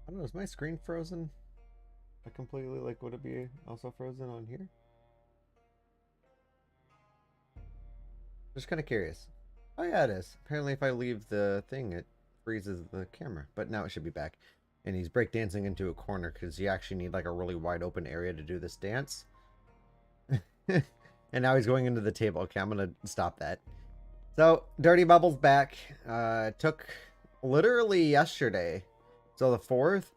I don't know, is my screen frozen? I completely, like, would it be also frozen on here? Just kind of curious. Oh yeah, it is. Apparently if I leave the thing, it freezes the camera. But now it should be back. And he's breakdancing into a corner because you actually need like a really wide open area to do this dance. And now he's going into the table. Okay, I'm going to stop that. So, Durdy Buhbal's back. Took literally yesterday. So the 4th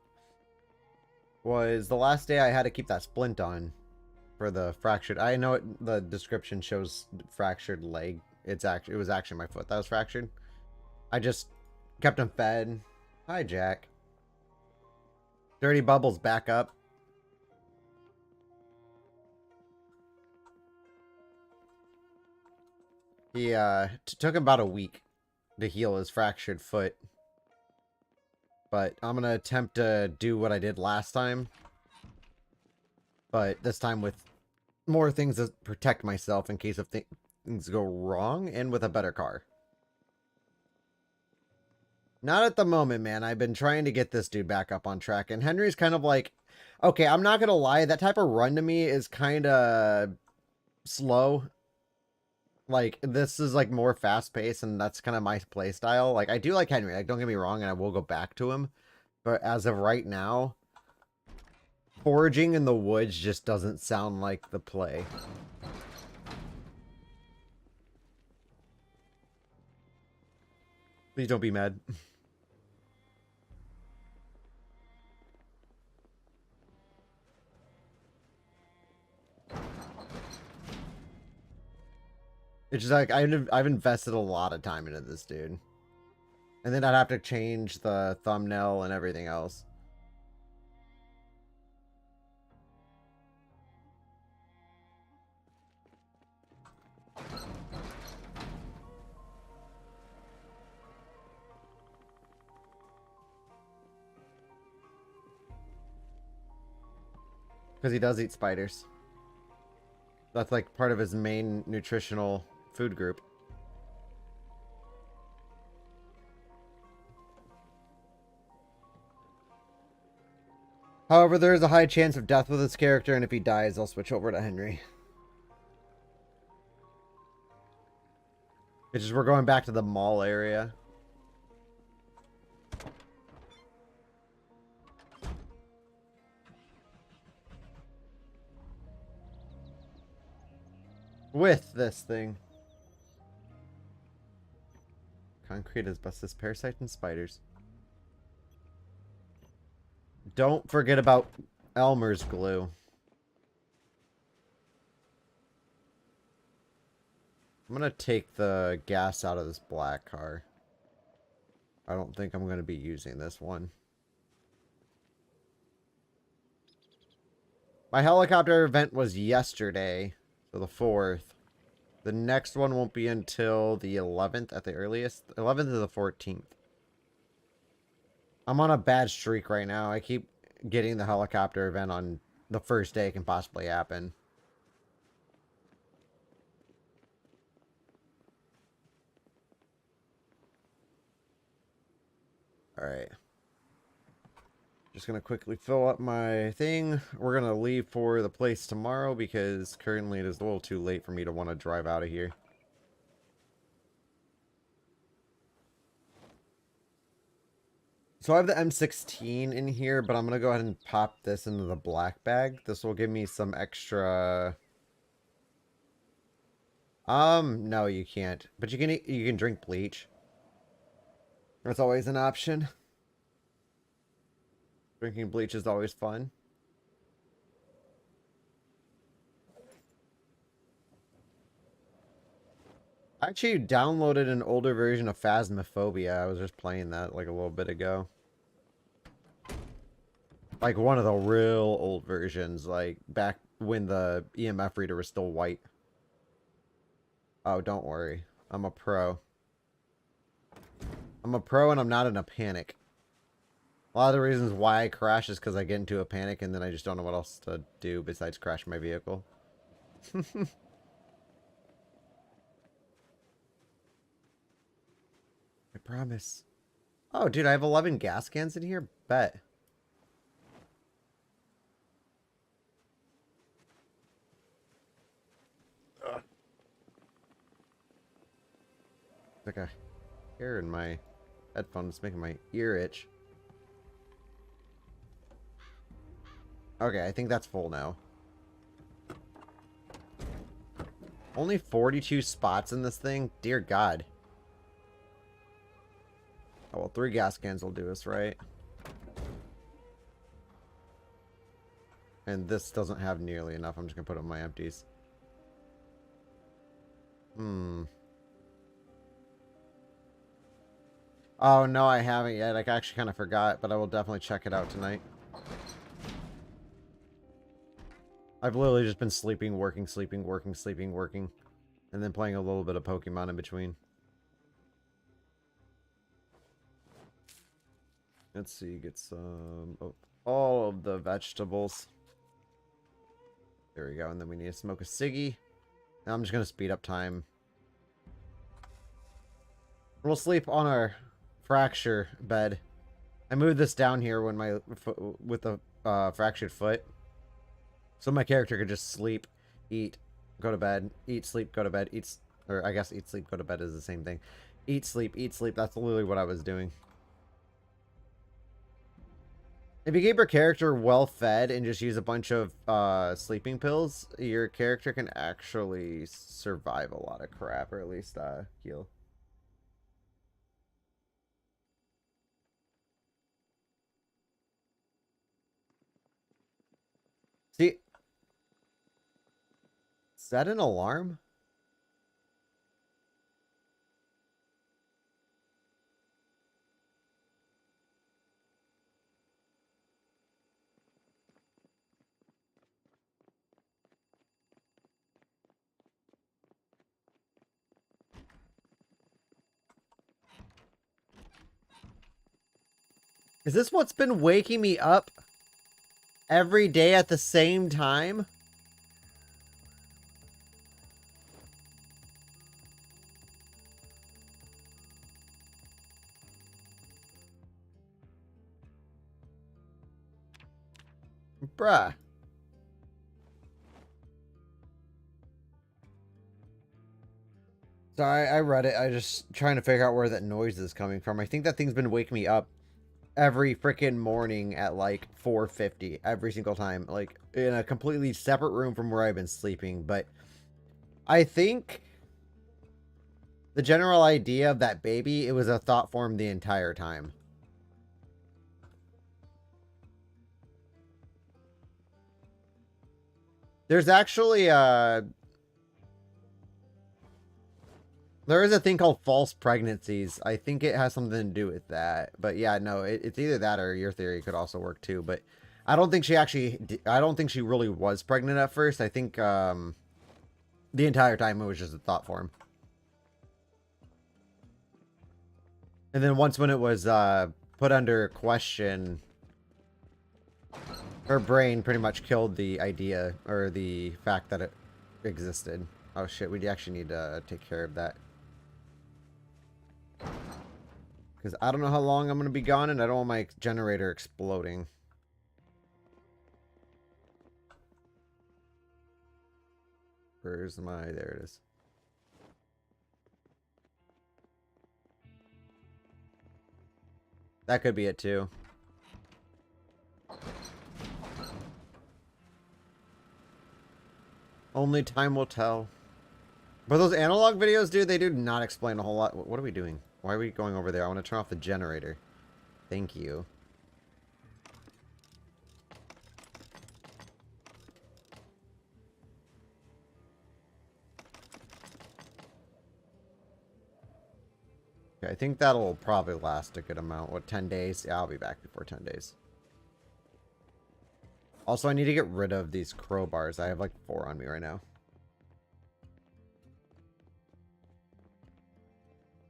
was the last day I had to keep that splint on for the fractured. I know the description shows fractured leg. It was actually my foot that was fractured. I just kept him fed. Hi, Jack. Durdy Buhbal's back up. He took about a week to heal his fractured foot. But I'm gonna attempt to do what I did last time. But this time with more things to protect myself in case of things go wrong, and with a better car. Not at the moment, man. I've been trying to get this dude back up on track, and Henry's kind of like, okay, I'm not gonna lie, that type of run to me is kind of slow. Like, this is like more fast paced, and that's kind of my play style. Like, I do like Henry, like, don't get me wrong, and I will go back to him. But as of right now, foraging in the woods just doesn't sound like the play. Please don't be mad. It's just like I've invested a lot of time into this dude. And then I'd have to change the thumbnail and everything else. Because he does eat spiders. That's like part of his main nutritional food group. However, there is a high chance of death with this character, and if he dies, I'll switch over to Henry. It's just we're going back to the mall area. With this thing. Concrete asbestos, parasites, and spiders. Don't forget about Elmer's glue. I'm gonna take the gas out of this black car. I don't think I'm gonna be using this one. My helicopter event was yesterday, so the 4th. The next one won't be until the 11th at the earliest. 11th to the 14th. I'm on a bad streak right now. I keep getting the helicopter event on the first day it can possibly happen. Alright. Just gonna quickly fill up my thing. We're gonna leave for the place tomorrow because currently it is a little too late for me to want to drive out of here. So I have the M16 in here, but I'm gonna go ahead and pop this into the black bag. This will give me some extra... No, you can't. But you can drink bleach. That's always an option. Drinking bleach is always fun. I actually downloaded an older version of Phasmophobia. I was just playing that like a little bit ago. Like one of the real old versions, like back when the EMF reader was still white. Oh, don't worry. I'm a pro. I'm a pro and I'm not in a panic. A lot of the reasons why I crash is because I get into a panic and then I just don't know what else to do besides crash my vehicle. I promise. Oh, dude, I have 11 gas cans in here? Bet. Like a hair in my headphones making my ear itch. Okay, I think that's full now. Only 42 spots in this thing? Dear God. Oh, well, 3 gas cans will do us, right? And this doesn't have nearly enough. I'm just going to put up my empties. Oh, no, I haven't yet. I actually kind of forgot, but I will definitely check it out tonight. I've literally just been sleeping, working, sleeping, working, sleeping, working. And then playing a little bit of Pokemon in between. Let's see, get some... Oh, all of the vegetables. There we go, and then we need to smoke a ciggy. Now I'm just going to speed up time. We'll sleep on our fracture bed. I moved this down here when my with the fractured foot. So my character could just sleep, eat, go to bed, eat, sleep, go to bed, eat... Or I guess eat, sleep, go to bed is the same thing. Eat, sleep, eat, sleep. That's literally what I was doing. If you keep your character well fed and just use a bunch of sleeping pills, your character can actually survive a lot of crap, or at least heal. See, is that an alarm? Is this what's been waking me up every day at the same time? Bruh. Sorry, I read it. I just trying to figure out where that noise is coming from. I think that thing's been waking me up every freaking morning at like 4:50 every single time, like in a completely separate room from where I've been sleeping. But I think the general idea of that baby, it was a thought form the entire time. There's actually there is a thing called false pregnancies. I think it has something to do with that. But yeah, no, it's either that or your theory could also work too. But I don't think she actually, I don't think she really was pregnant at first. I think the entire time it was just a thought form. And then once when it was put under question, her brain pretty much killed the idea or the fact that it existed. Oh shit, we actually need to take care of that. Because I don't know how long I'm going to be gone, and I don't want my generator exploding. Where's my... There it is. That could be it, too. Only time will tell. But those analog videos, dude, they do not explain a whole lot. What are we doing? Why are we going over there? I want to turn off the generator. Thank you. Okay, I think that'll probably last a good amount. What, 10 days? Yeah, I'll be back before 10 days. Also, I need to get rid of these crowbars. I have like 4 on me right now.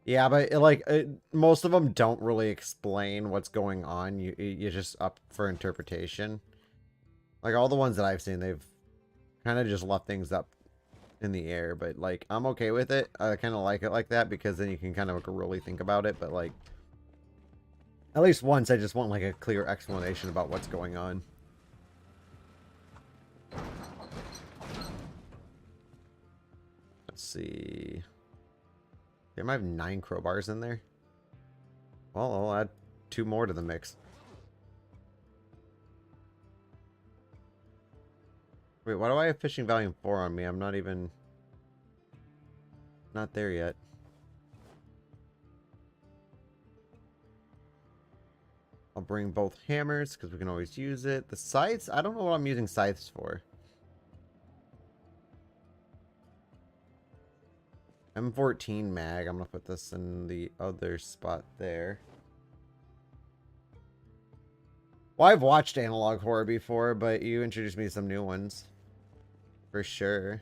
Yeah, but most of them don't really explain what's going on. You're just up for interpretation. Like all the ones that I've seen, they've kind of just left things up in the air. But like, I'm okay with it. I kind of like it like that because then you can kind of really think about it. But like, at least once, I just want like a clear explanation about what's going on. Let's see. They might have 9 crowbars in there. Well, I'll add 2 more to the mix. Wait, why do I have fishing volume 4 on me? I'm not even... Not there yet. I'll bring both hammers, because we can always use it. The scythes? I don't know what I'm using scythes for. M14 mag. I'm going to put this in the other spot there. Well, I've watched analog horror before, but you introduced me to some new ones. For sure.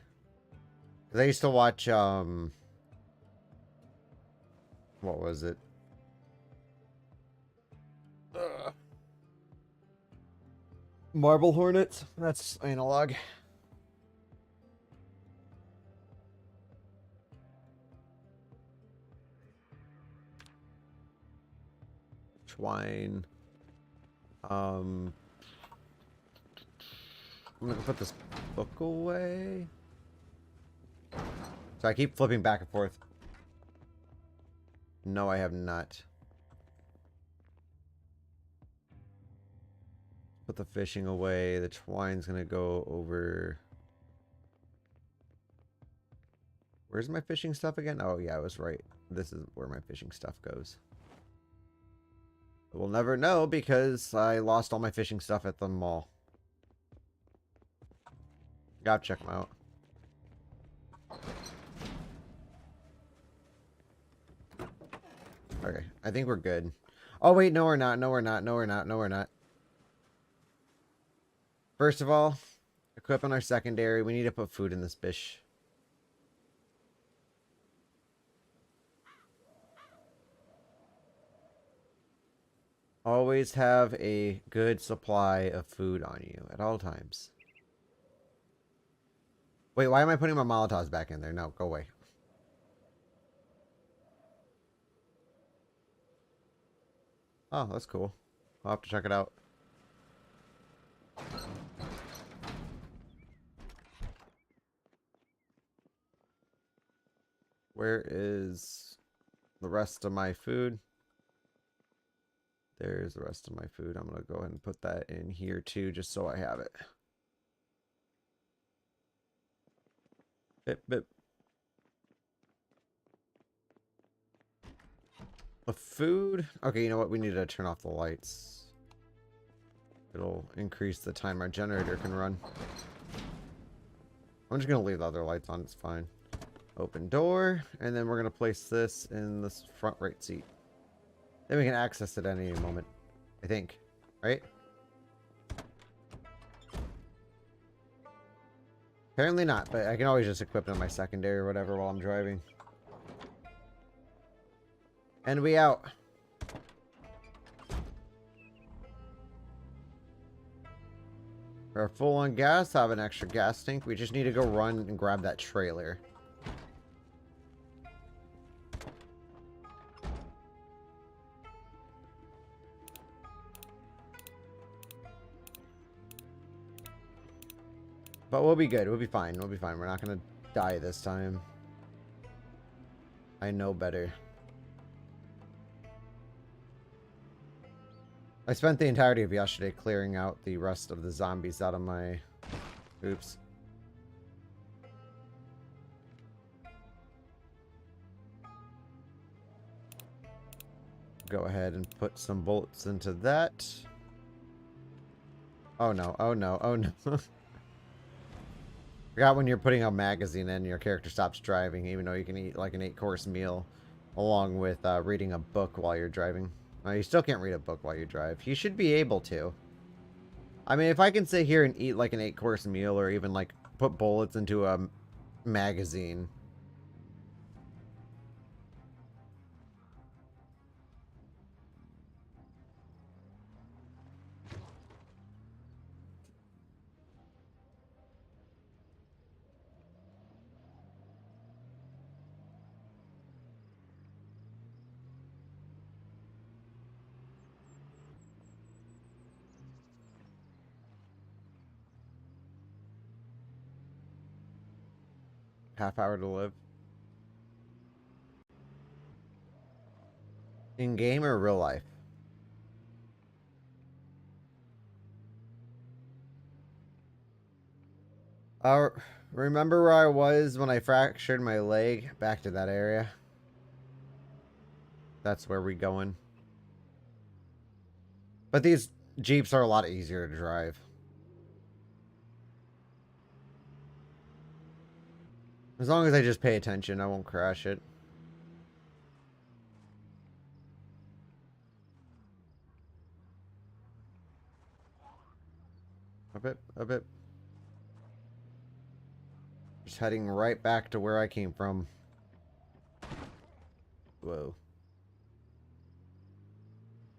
Because I used to watch, what was it? Marble Hornets. That's analog. Twine. I'm gonna put this book away. So I keep flipping back and forth. No, I have not. Put the fishing away. The twine's gonna go over. Where's my fishing stuff again? Oh yeah, I was right. This is where my fishing stuff goes. We'll never know because I lost all my fishing stuff at the mall. Gotta check them out. Okay, I think we're good. Oh wait, no we're not, no we're not, no we're not, no we're not. First of all, equip on our secondary. We need to put food in this bish. Always have a good supply of food on you at all times. Wait, why am I putting my Molotovs back in there? No, go away. Oh, that's cool. I'll have to check it out. Where is the rest of my food? There's the rest of my food. I'm going to go ahead and put that in here too, just so I have it. Bip, bip. The food. Okay, you know what? We need to turn off the lights. It'll increase the time our generator can run. I'm just going to leave the other lights on. It's fine. Open door. And then we're going to place this in this front right seat. Then we can access it at any moment. I think. Right? Apparently not, but I can always just equip it on my secondary or whatever while I'm driving. And we out. We're full on gas. I have an extra gas tank. We just need to go run and grab that trailer. But we'll be good. We'll be fine. We'll be fine. We're not going to die this time. I know better. I spent the entirety of yesterday clearing out the rest of the zombies out of my... Oops. Go ahead and put some bullets into that. Oh no, oh no, oh no. Forgot when you're putting a magazine in, your character stops driving, even though you can eat like an 8-course meal, along with reading a book while you're driving. You still can't read a book while you drive. You should be able to. I mean, if I can sit here and eat like an 8-course meal, or even like put bullets into a magazine. Half hour to live. In game or real life? Uh, remember where I was when I fractured my leg? Back to that area. That's where we going. But these Jeeps are a lot easier to drive. As long as I just pay attention, I won't crash it. A bit, a bit. Just heading right back to where I came from. Whoa.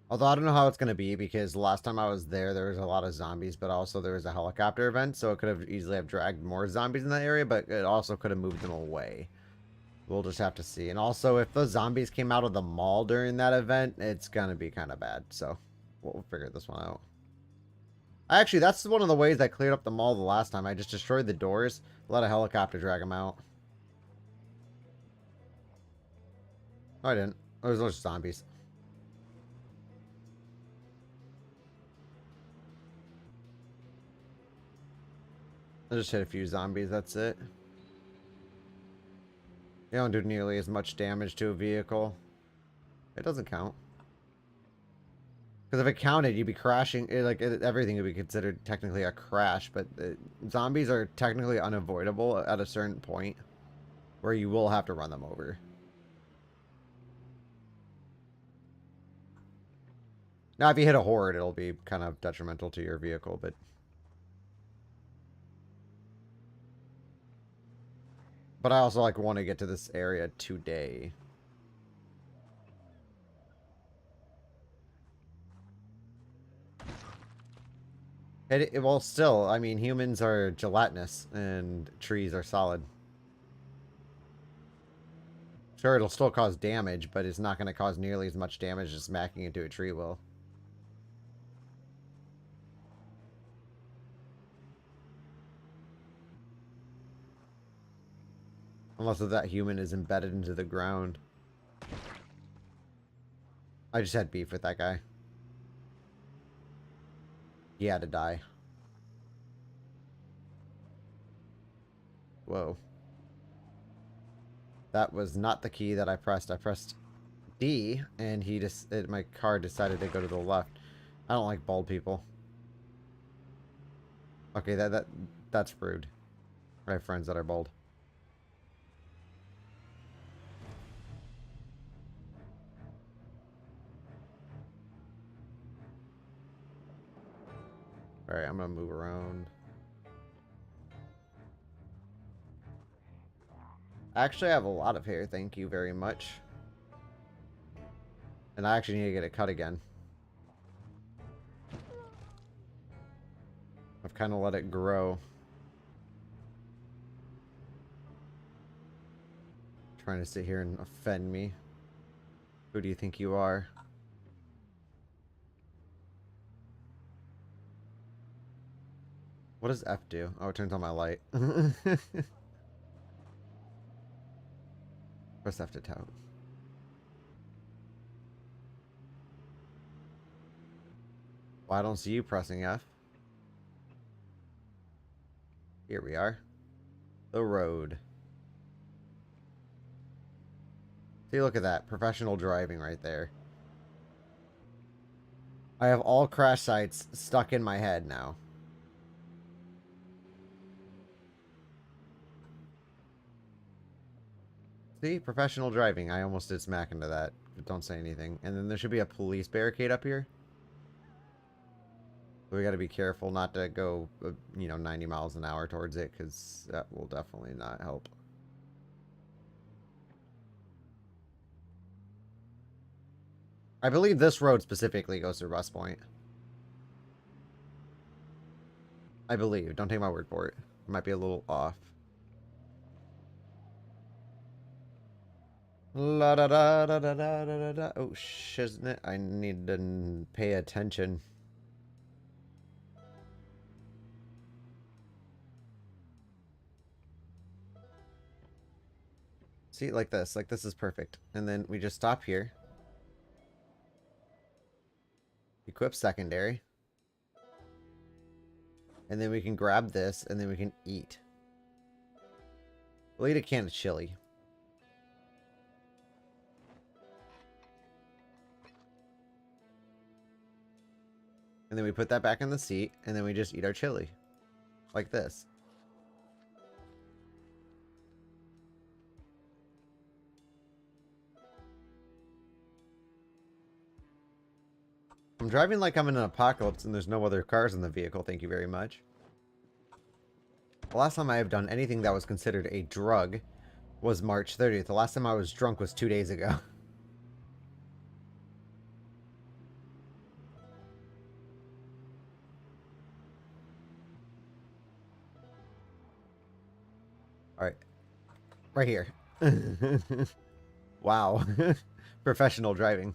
Although I don't know how it's going to be because last time I was there was a lot of zombies, but also there was a helicopter event, so it could have easily have dragged more zombies in that area, but it also could have moved them away. We'll just have to see. And also, if those zombies came out of the mall during that event, it's going to be kind of bad, so we'll figure this one out. Actually, that's one of the ways I cleared up the mall the last time. I just destroyed the doors, let a helicopter drag them out. No, I didn't. Those are zombies. I just hit a few zombies, that's it. You don't do nearly as much damage to a vehicle. It doesn't count. Because if it counted, you'd be crashing. Everything would be considered technically a crash, but zombies are technically unavoidable at a certain point where you will have to run them over. Now, if you hit a horde, it'll be kind of detrimental to your vehicle, but... But I also, want to get to this area today. Well, still, I mean, humans are gelatinous, and trees are solid. Sure, it'll still cause damage, but it's not going to cause nearly as much damage as smacking into a tree will. Unless that human is embedded into the ground. I just had beef with that guy. He had to die. Whoa. That was not the key that I pressed. I pressed D, and my car decided to go to the left. I don't like bald people. Okay, that's rude. I have friends that are bald. Alright, I'm gonna move around. Actually, I have a lot of hair, thank you very much. And I actually need to get it cut again. I've kind of let it grow. Trying to sit here and offend me. Who do you think you are? What does F do? Oh, it turns on my light. Press F to tout. Well, I don't see you pressing F. Here we are. The road. See, look at that. Professional driving right there. I have all crash sites stuck in my head now. See? Professional driving. I almost did smack into that. But don't say anything. And then there should be a police barricade up here. We gotta be careful not to go, 90 miles an hour towards it, because that will definitely not help. I believe this road specifically goes to West Point. I believe. Don't take my word for it. It might be a little off. La da da da da da da da. Oh, shiznit. I need to pay attention. See, like this. Like, this is perfect. And then we just stop here. equip secondary. And then we can grab this, and then we can eat. We'll eat a can of chili. And then we put that back in the seat, and then we just eat our chili. Like this. I'm driving like I'm in an apocalypse and there's no other cars in the vehicle, thank you very much. The last time I have done anything that was considered a drug was March 30th. The last time I was drunk was 2 days ago. Alright. Right here. Wow. Professional driving.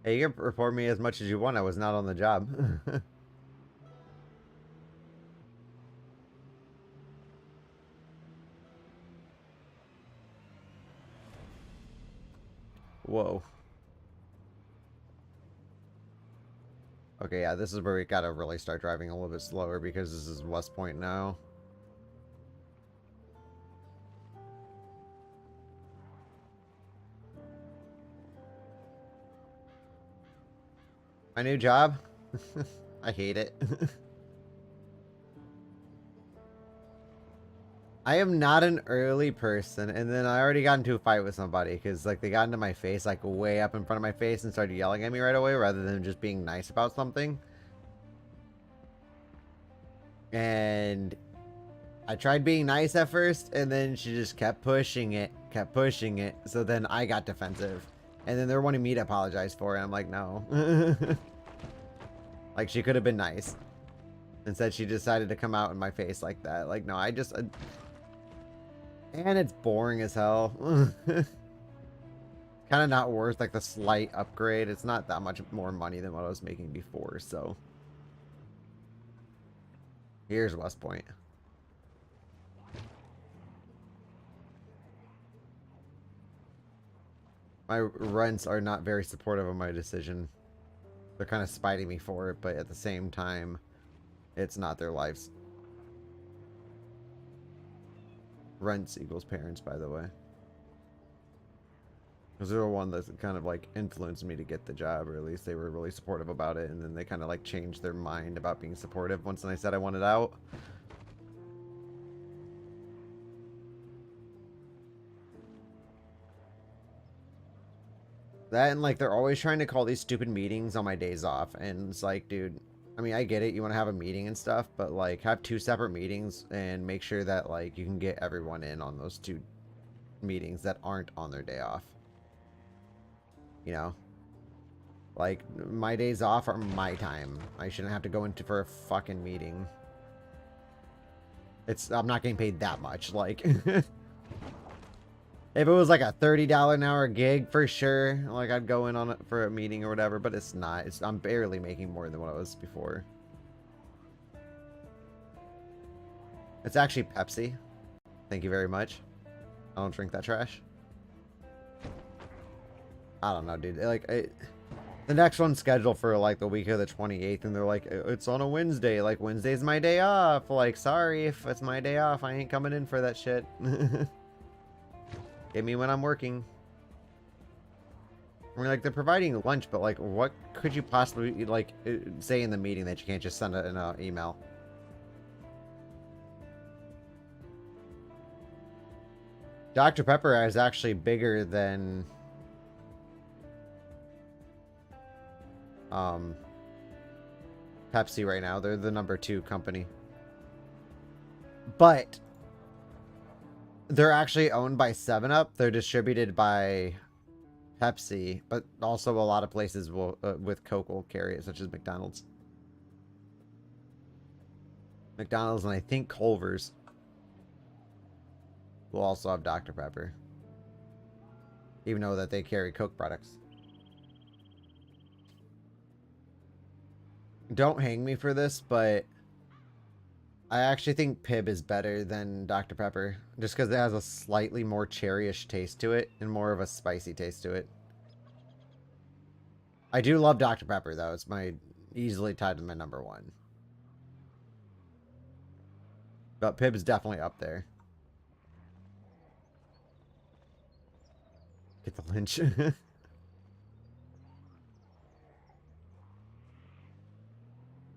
Hey, you can report me as much as you want. I was not on the job. Whoa. Okay, yeah, this is where we gotta really start driving a little bit slower because this is West Point now. My new job? I hate it. I am not an early person, and then I already got into a fight with somebody because like they got into my face, like way up in front of my face, and started yelling at me right away rather than just being nice about something. And I tried being nice at first, and then she just kept pushing it. So then I got defensive, and then they're wanting me to apologize for it. I'm like, no. Like she could have been nice. Instead, she decided to come out in my face like that. Like, no, I just. And it's boring as hell. Kind of not worth like the slight upgrade. It's not that much more money than what I was making before, so. Here's West Point. My rents are not very supportive of my decision. They're kind of spiting me for it, but at the same time, it's not their lives. Rents equals parents, by the way. Because they're the one that kind of like influenced me to get the job, or at least they were really supportive about it, and then they kind of like changed their mind about being supportive once I said I wanted out. That and like they're always trying to call these stupid meetings on my days off, and it's like, dude, I mean, I get it, you want to have a meeting and stuff, but like have 2 separate meetings and make sure that like you can get everyone in on those 2 meetings that aren't on their day off. You know? Like my days off are my time. I shouldn't have to go into for a fucking meeting. I'm not getting paid that much, like if it was like a $30 an hour gig, for sure, like I'd go in on it for a meeting or whatever, but it's not. I'm barely making more than what I was before. It's actually Pepsi. Thank you very much. I don't drink that trash. I don't know, dude. Like, the next one's scheduled for like the week of the 28th, and they're like, it's on a Wednesday. Like, Wednesday's my day off. Like, sorry, if it's my day off, I ain't coming in for that shit. Get me when I'm working. I mean, like, they're providing lunch, but, like, what could you possibly, like, say in the meeting that you can't just send it in an email? Dr. Pepper is actually bigger than... Pepsi right now. They're the #2 company. But... they're actually owned by 7-Up. They're distributed by Pepsi, but also a lot of places will with Coke will carry it, such as McDonald's. McDonald's and I think Culver's will also have Dr. Pepper. Even though that they carry Coke products. Don't hang me for this, but I actually think Pib is better than Dr. Pepper. Just because it has a slightly more cherryish taste to it and more of a spicy taste to it. I do love Dr. Pepper, though. It's easily tied to my number one. But Pib's definitely up there. Get the lynch.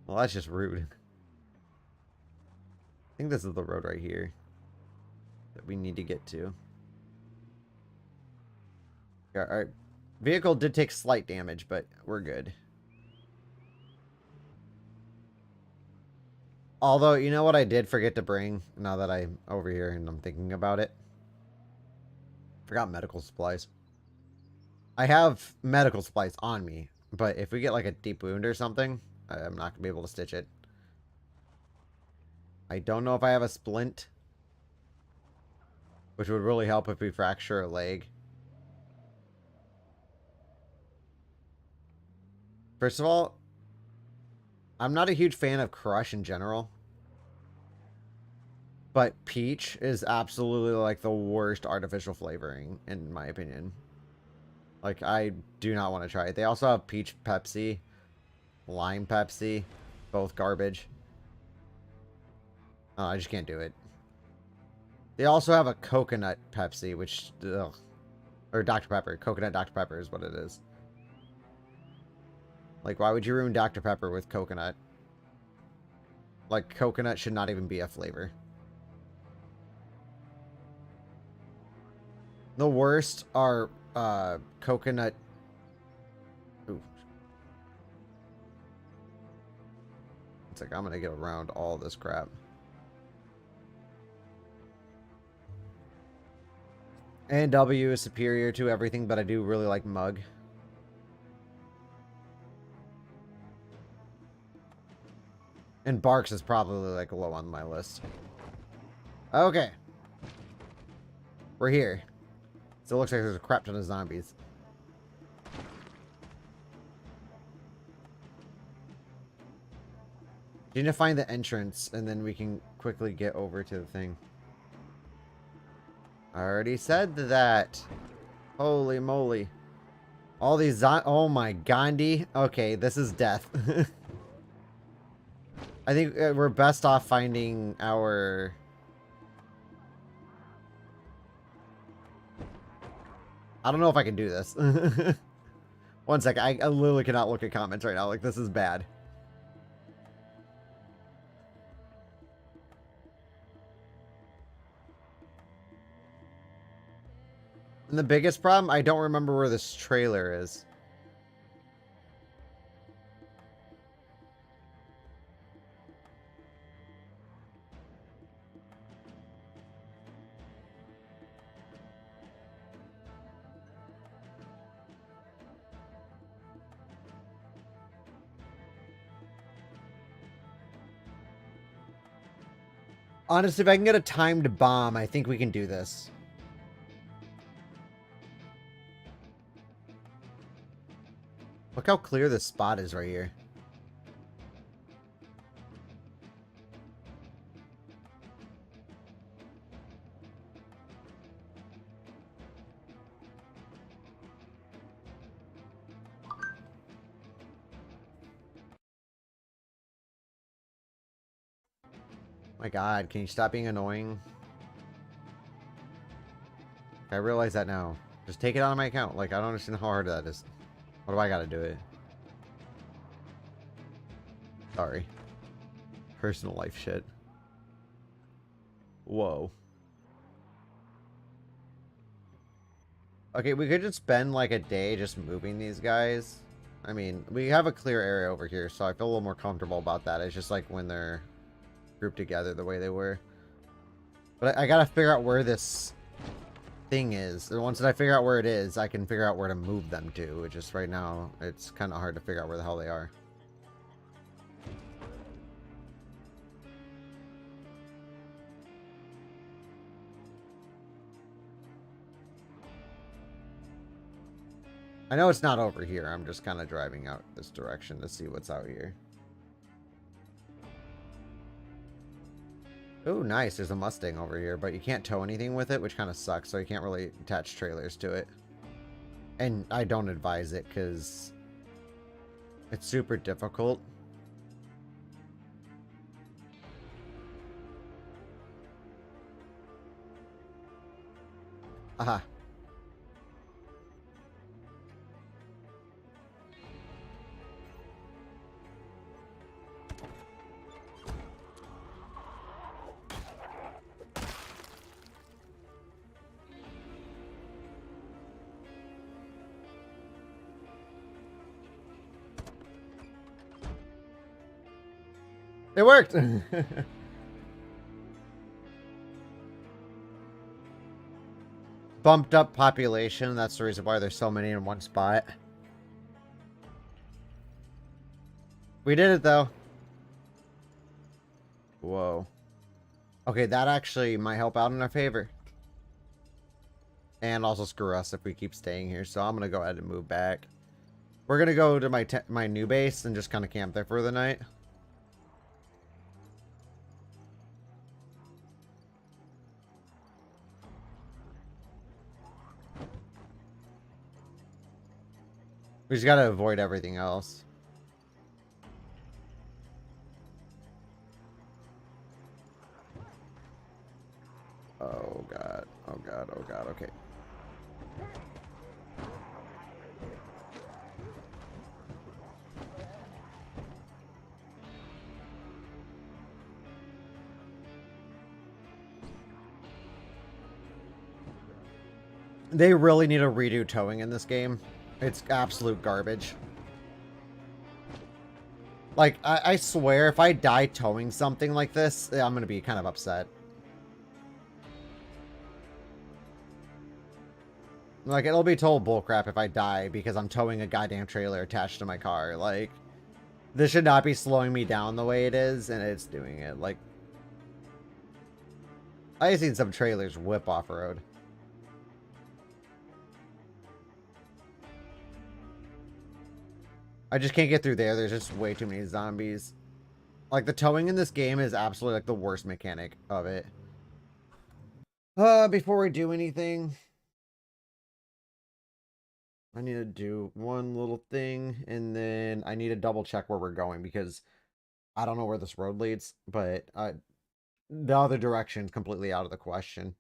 Well, that's just rude. I think this is the road right here that we need to get to. Our vehicle did take slight damage, but we're good. Although, you know what I did forget to bring, now that I'm over here and I'm thinking about it? Forgot medical supplies. I have medical supplies on me, but if we get like a deep wound or something, I'm not going to be able to stitch it. I don't know if I have a splint, which would really help if we fracture a leg. First of all, I'm not a huge fan of Crush in general. But peach is absolutely like the worst artificial flavoring, in my opinion. Like, I do not want to try it. They also have peach Pepsi, lime Pepsi, both garbage. Oh, I just can't do it. They also have a coconut Pepsi, which, ugh. Or Dr. Pepper. Coconut Dr. Pepper is what it is. Like, why would you ruin Dr. Pepper with coconut? Like, coconut should not even be a flavor. The worst are coconut. Ooh. It's like I'm gonna get around all this crap. A&W is superior to everything, but I do really like Mug. And Barks is probably like low on my list. Okay. We're here. So it looks like there's a crap ton of zombies. You need to find the entrance, and then we can quickly get over to the thing. I already said that. Holy moly. All these oh my Gandhi. Okay, this is death. I think we're best off finding our... I don't know if I can do this. One second. I literally cannot look at comments right now. Like, this is bad. And the biggest problem, I don't remember where this trailer is. Honestly, if I can get a timed bomb, I think we can do this. Look how clear this spot is right here. My God, can you stop being annoying? I realize that now. Just take it out of my account. Like, I don't understand how hard that is. What do I gotta do it? Sorry. Personal life shit. Whoa. Okay, we could just spend like a day just moving these guys. I mean, we have a clear area over here, so I feel a little more comfortable about that. It's just like when they're grouped together the way they were. But I gotta figure out where this thing is. And once I figure out where it is, I can figure out where to move them to. Which is right now, it's kind of hard to figure out where the hell they are. I know it's not over here. I'm just kind of driving out this direction to see what's out here. Oh, nice. There's a Mustang over here, but you can't tow anything with it, which kind of sucks, so you can't really attach trailers to it. And I don't advise it, because It's super difficult. Aha. It worked! Bumped up population, that's the reason why there's so many in one spot. We did it, though. Whoa. Okay, that actually might help out in our favor. And also screw us if we keep staying here, so I'm gonna go ahead and move back. We're gonna go to my new base and just kind of camp there for the night. We just gotta avoid everything else. Oh god, oh god, oh god, okay. They really need to redo towing in this game. It's absolute garbage. Like, I swear, if I die towing something like this, I'm gonna be kind of upset. Like, it'll be total bullcrap if I die because I'm towing a goddamn trailer attached to my car. Like, this should not be slowing me down the way it is, and it's doing it. Like, I've seen some trailers whip off-road. I just can't get through there. There's just way too many zombies. Like, the towing in this game is absolutely, like, the worst mechanic of it. Before we do anything, I need to do one little thing, and then I need to double check where we're going, because I don't know where this road leads, but the other direction's completely out of the question.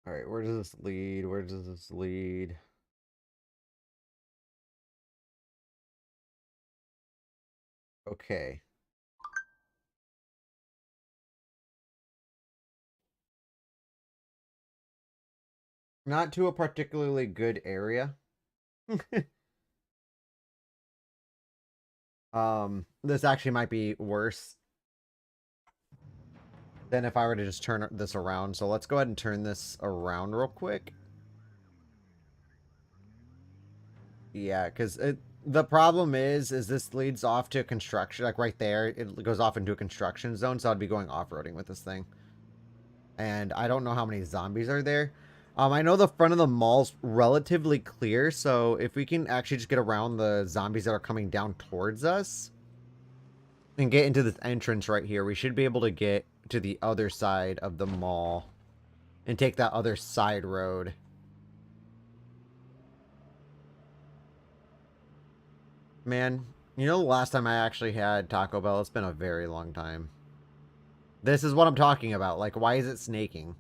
Alright, where does this lead? Where does this lead? Okay. Not to a particularly good area. This actually might be worse than if I were to just turn this around. So let's go ahead and turn this around real quick. Yeah, because the problem is this leads off to construction, like right there. It goes off into a construction zone, so I'd be going off-roading with this thing. And I don't know how many zombies are there. I know the front of the mall's relatively clear, so if we can actually just get around the zombies that are coming down towards us and get into this entrance right here, we should be able to get to the other side of the mall and take that other side road. Man, you know the last time I actually had Taco Bell? It's been a very long time. This is what I'm talking about. Like, why is it snaking?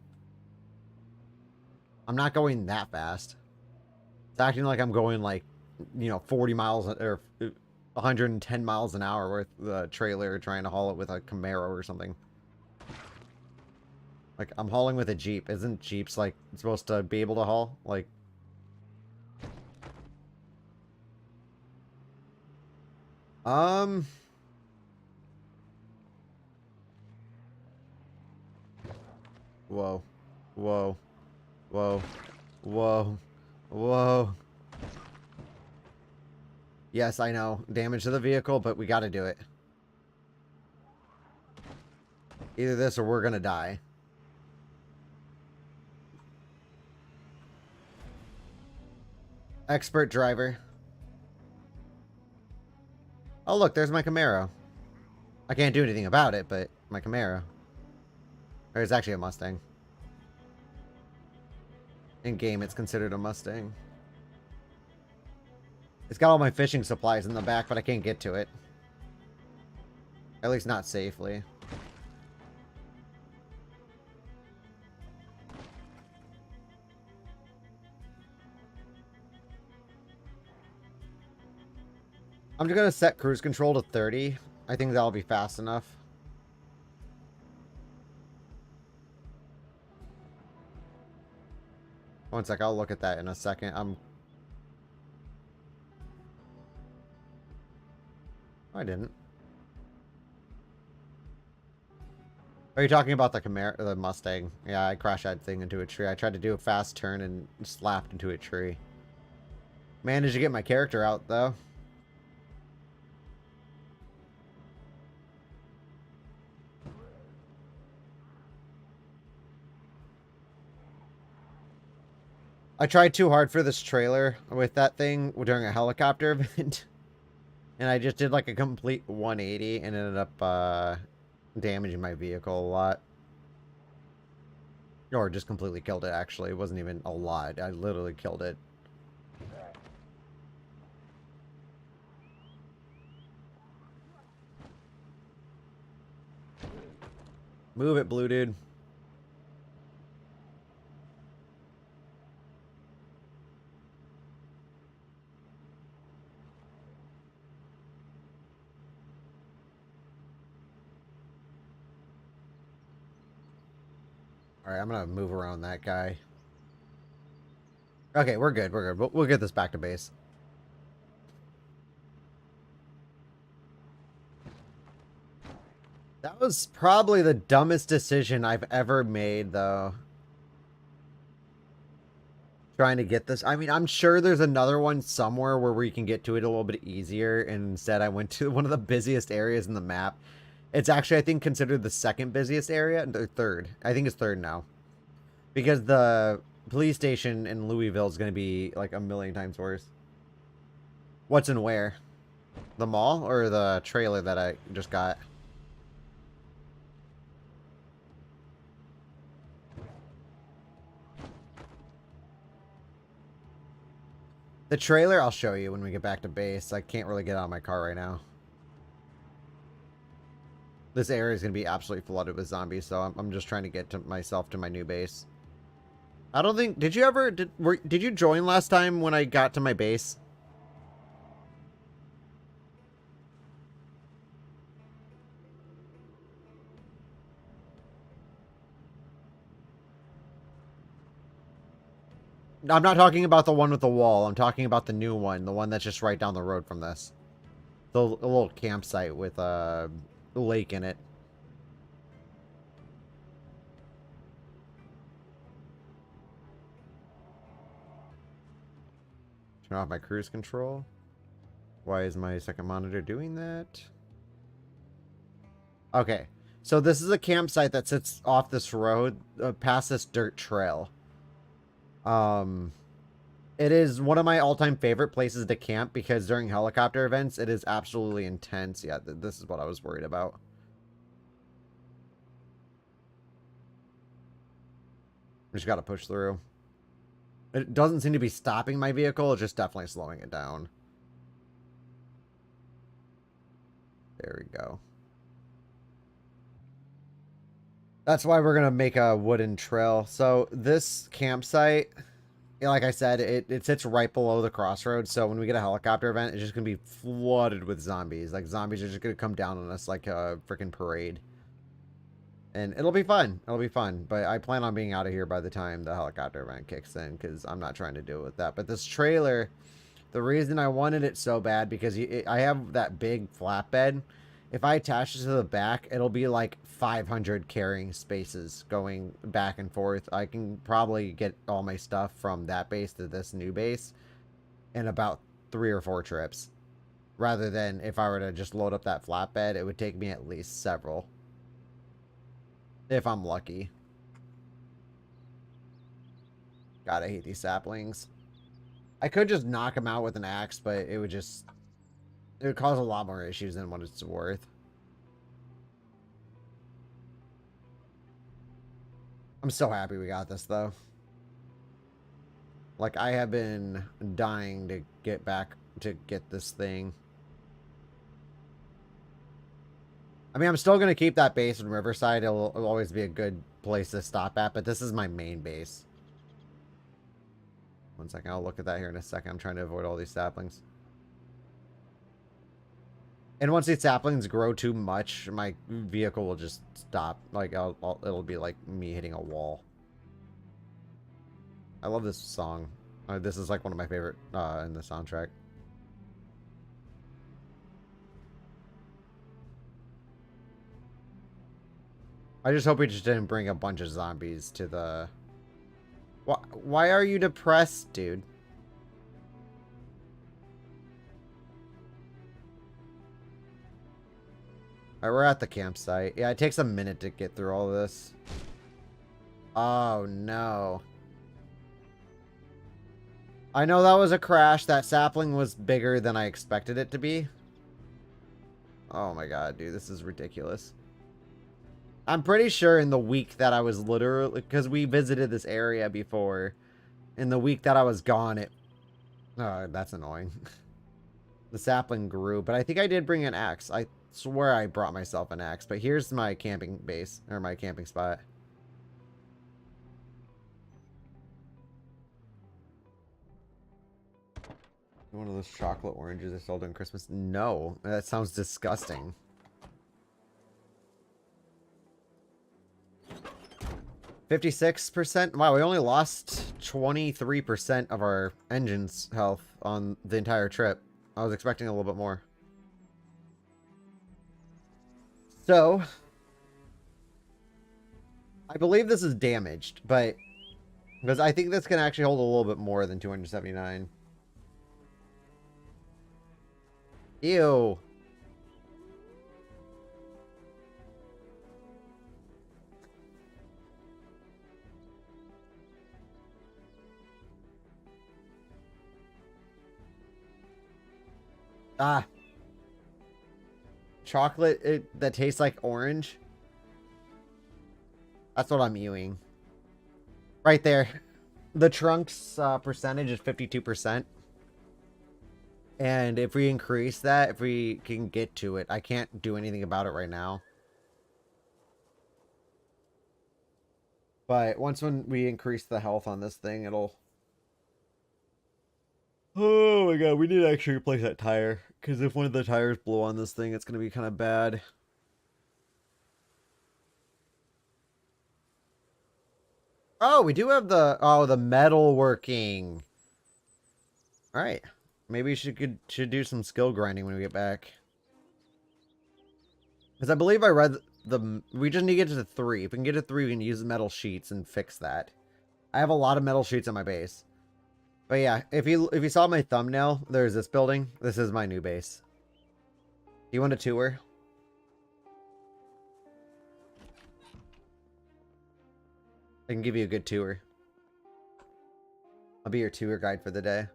I'm not going that fast. It's acting like I'm going, like, 40 miles or 110 miles an hour with the trailer trying to haul it with a Camaro or something. Like, I'm hauling with a Jeep. Isn't Jeeps, like, supposed to be able to haul? Like... Whoa. Whoa. Whoa. Whoa. Whoa. Yes, I know. Damage to the vehicle, but we gotta do it. Either this or we're gonna die. Expert driver. Oh, look, there's my Camaro. I can't do anything about it, but my Camaro. Or it's actually a Mustang. In game, it's considered a Mustang. It's got all my fishing supplies in the back, but I can't get to it. At least not safely. I'm just going to set cruise control to 30. I think that'll be fast enough. One sec, I'll look at that in a second. I didn't. Are you talking about the Camaro, the Mustang? Yeah, I crashed that thing into a tree. I tried to do a fast turn and slapped into a tree. Managed to get my character out, though. I tried too hard for this trailer with that thing during a helicopter event. And I just did like a complete 180 and ended up damaging my vehicle a lot. Or just completely killed it, actually. It wasn't even a lot. I literally killed it. Move it, blue dude. Alright, I'm gonna move around that guy. Okay, we're good, we're good. We'll get this back to base. That was probably the dumbest decision I've ever made, though. Trying to get this. I mean, I'm sure there's another one somewhere where we can get to it a little bit easier. And instead, I went to one of the busiest areas in the map. It's actually, I think, considered the second busiest area. Or third. I think it's third now. Because the police station in Louisville is going to be like a million times worse. What's in where? The mall or the trailer that I just got? The trailer, I'll show you when we get back to base. I can't really get out of my car right now. This area is going to be absolutely flooded with zombies, so I'm just trying to get to myself to my new base. I don't think... Did you ever... Did you join last time when I got to my base? I'm not talking about the one with the wall. I'm talking about the new one. The one that's just right down the road from this. The little campsite with a lake in it. Turn off my cruise control. Why is my second monitor doing that? Okay. So this is a campsite that sits off this road, past this dirt trail. It is one of my all-time favorite places to camp because during helicopter events, it is absolutely intense. Yeah, this is what I was worried about. I just got to push through. It doesn't seem to be stopping my vehicle. It's just definitely slowing it down. There we go. That's why we're going to make a wooden trail. So this campsite... Like I said, it sits right below the crossroads, so when we get a helicopter event, it's just going to be flooded with zombies. Like, zombies are just going to come down on us like a freaking parade. And it'll be fun. It'll be fun. But I plan on being out of here by the time the helicopter event kicks in, because I'm not trying to deal with that. But this trailer, the reason I wanted it so bad, because I have that big flatbed. If I attach it to the back, it'll be like 500 carrying spaces going back and forth. I can probably get all my stuff from that base to this new base in about 3 or 4 trips. Rather than if I were to just load up that flatbed, it would take me at least several. If I'm lucky. God, I hate these saplings. I could just knock them out with an axe, but it would just... It would cause a lot more issues than what it's worth. I'm so happy we got this, though. Like, I have been dying to get back to get this thing. I mean, I'm still going to keep that base in Riverside. It'll always be a good place to stop at, but this is my main base. One second, I'll look at that here in a second. I'm trying to avoid all these saplings. And once these saplings grow too much, my vehicle will just stop. Like, it'll be like me hitting a wall. I love this song. This is like one of my favorite in the soundtrack. I just hope we just didn't bring a bunch of zombies to the... Why are you depressed, dude? Alright, we're at the campsite. Yeah, it takes a minute to get through all this. Oh, no. I know that was a crash. That sapling was bigger than I expected it to be. Oh my god, dude. This is ridiculous. I'm pretty sure in the week that I was literally... Because we visited this area before. In the week that I was gone, it... Oh, that's annoying. The sapling grew. But I think I did bring an axe. I swear I brought myself an axe. But here's my camping base. Or my camping spot. One of those chocolate oranges I sold during Christmas? No. That sounds disgusting. 56%? Wow, we only lost 23% of our engine's health on the entire trip. I was expecting a little bit more. So, I believe this is damaged, but... Because I think this can actually hold a little bit more than 279. Ew. Ah. Chocolate that tastes like orange. That's what I'm viewing. Right there. The trunk's percentage is 52%. And if we increase that, if we can get to it, I can't do anything about it right now. But when we increase the health on this thing, it'll... Oh my god, we need to actually replace that tire. Because if one of the tires blow on this thing, it's going to be kind of bad. Oh, we do have the... Oh, the metal working. Alright. Maybe we should do some skill grinding when we get back. Because I believe I read we just need to get to 3. If we can get to 3, we can use the metal sheets and fix that. I have a lot of metal sheets on my base. But yeah, if you saw my thumbnail, there's this building. This is my new base. You want a tour? I can give you a good tour. I'll be your tour guide for the day.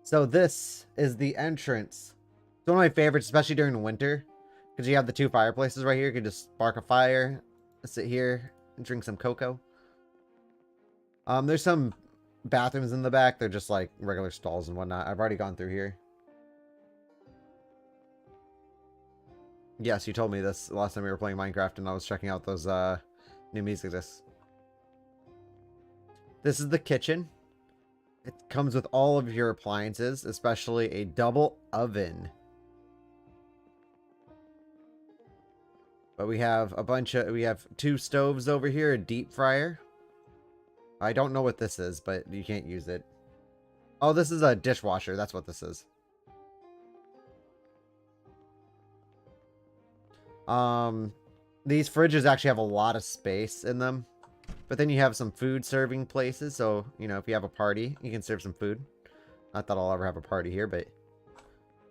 So this is the entrance. It's one of my favorites, especially during the winter. Because you have the 2 fireplaces right here. You can just spark a fire, sit here, and drink some cocoa. There's some bathrooms in the back. They're just like regular stalls and whatnot. I've already gone through here. Yes, you told me this last time we were playing Minecraft and I was checking out those new music discs. This is the kitchen. It comes with all of your appliances, especially a double oven. But we have we have 2 stoves over here, a deep fryer. I don't know what this is, but you can't use it. Oh, this is a dishwasher. That's what this is. These fridges actually have a lot of space in them. But then you have some food serving places. So, you know, if you have a party, you can serve some food. Not that I'll ever have a party here, but...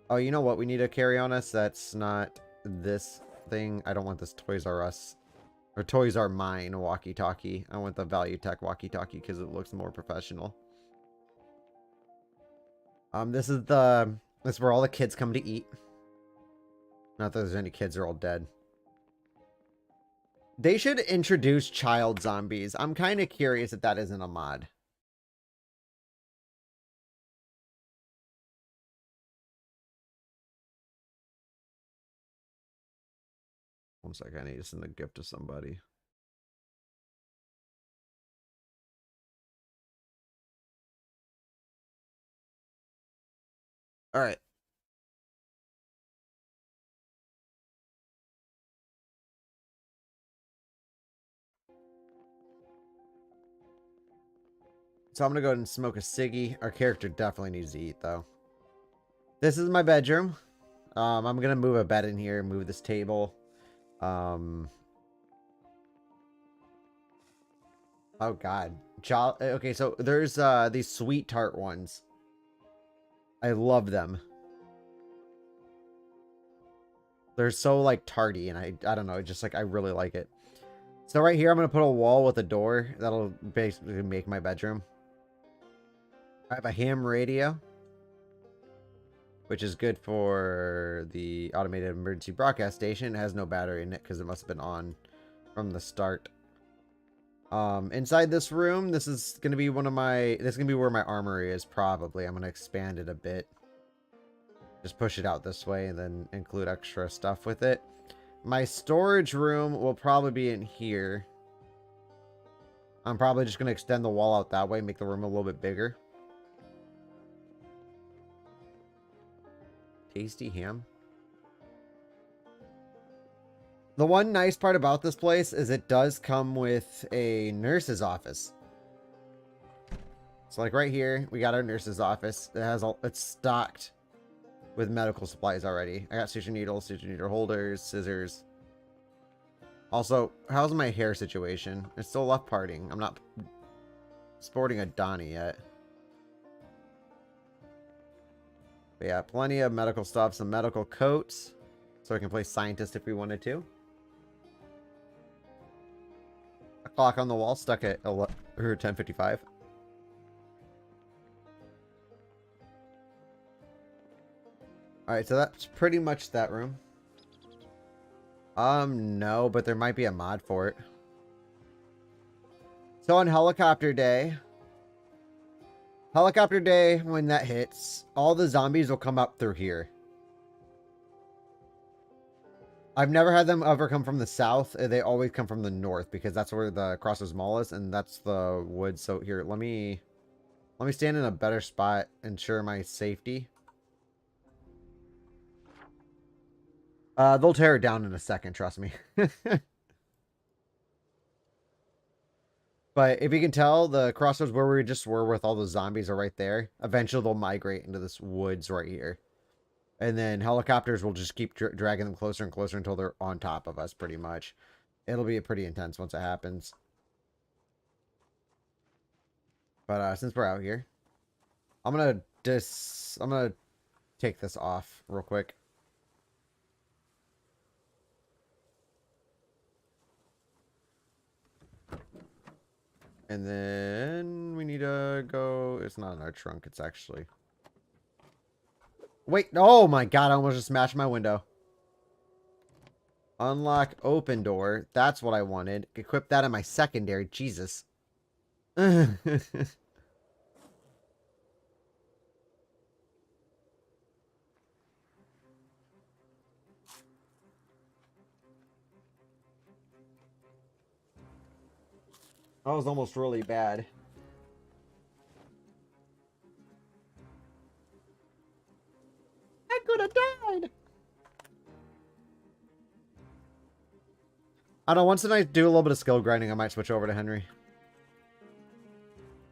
Oh, you know what we need to carry on us? That's not this thing. I don't want this Toys R Us. Or Toys R Mine walkie-talkie. I want the Value Tech walkie-talkie because it looks more professional. This is where all the kids come to eat. Not that there's any kids, they're all dead. They should introduce child zombies. I'm kind of curious if that isn't a mod. One second, I need to send a gift to somebody. All right. So I'm going to go ahead and smoke a ciggy. Our character definitely needs to eat, though. This is my bedroom. I'm going to move a bed in here, move this table. Oh, God. Okay, so there's these sweet tart ones. I love them. They're so, like, tarty, and I don't know, just, like, I really like it. So right here, I'm going to put a wall with a door. That'll basically make my bedroom. I have a ham radio, which is good for the automated emergency broadcast station. It has no battery in it because it must have been on from the start. Inside this room, this is going to be this is going to be where my armory is, probably. I'm going to expand it a bit. Just push it out this way and then include extra stuff with it. My storage room will probably be in here. I'm probably just going to extend the wall out that way, make the room a little bit bigger. Tasty ham. The one nice part about this place is it does come with a nurse's office. So like right here, we got our nurse's office. It's stocked with medical supplies already. I got suture needles, suture needle holders, scissors. Also, how's my hair situation? It's still left parting. I'm not sporting a Donnie yet. But yeah, plenty of medical stuff, some medical coats. So I can play scientist if we wanted to. A clock on the wall stuck at 10:55. Alright, so that's pretty much that room. No, but there might be a mod for it. So on helicopter day, when that hits, all the zombies will come up through here. I've never had them ever come from the south. They always come from the north because that's where the Crossroads Mall is, and that's the woods. So here, let me stand in a better spot, ensure my safety. They'll tear it down in a second, trust me. But if you can tell, the crossroads where we just were with all the zombies are right there. Eventually, they'll migrate into this woods right here. And then helicopters will just keep dragging them closer and closer until they're on top of us, pretty much. It'll be pretty intense once it happens. But since we're out here, I'm gonna take this off real quick. And then we need to go... It's not in our trunk. It's actually... Wait. Oh my god. I almost just smashed my window. Unlock open door. That's what I wanted. Equip that in my secondary. Jesus. I was almost really bad. I could have died. I don't know. Once I do a little bit of skill grinding, I might switch over to Henry.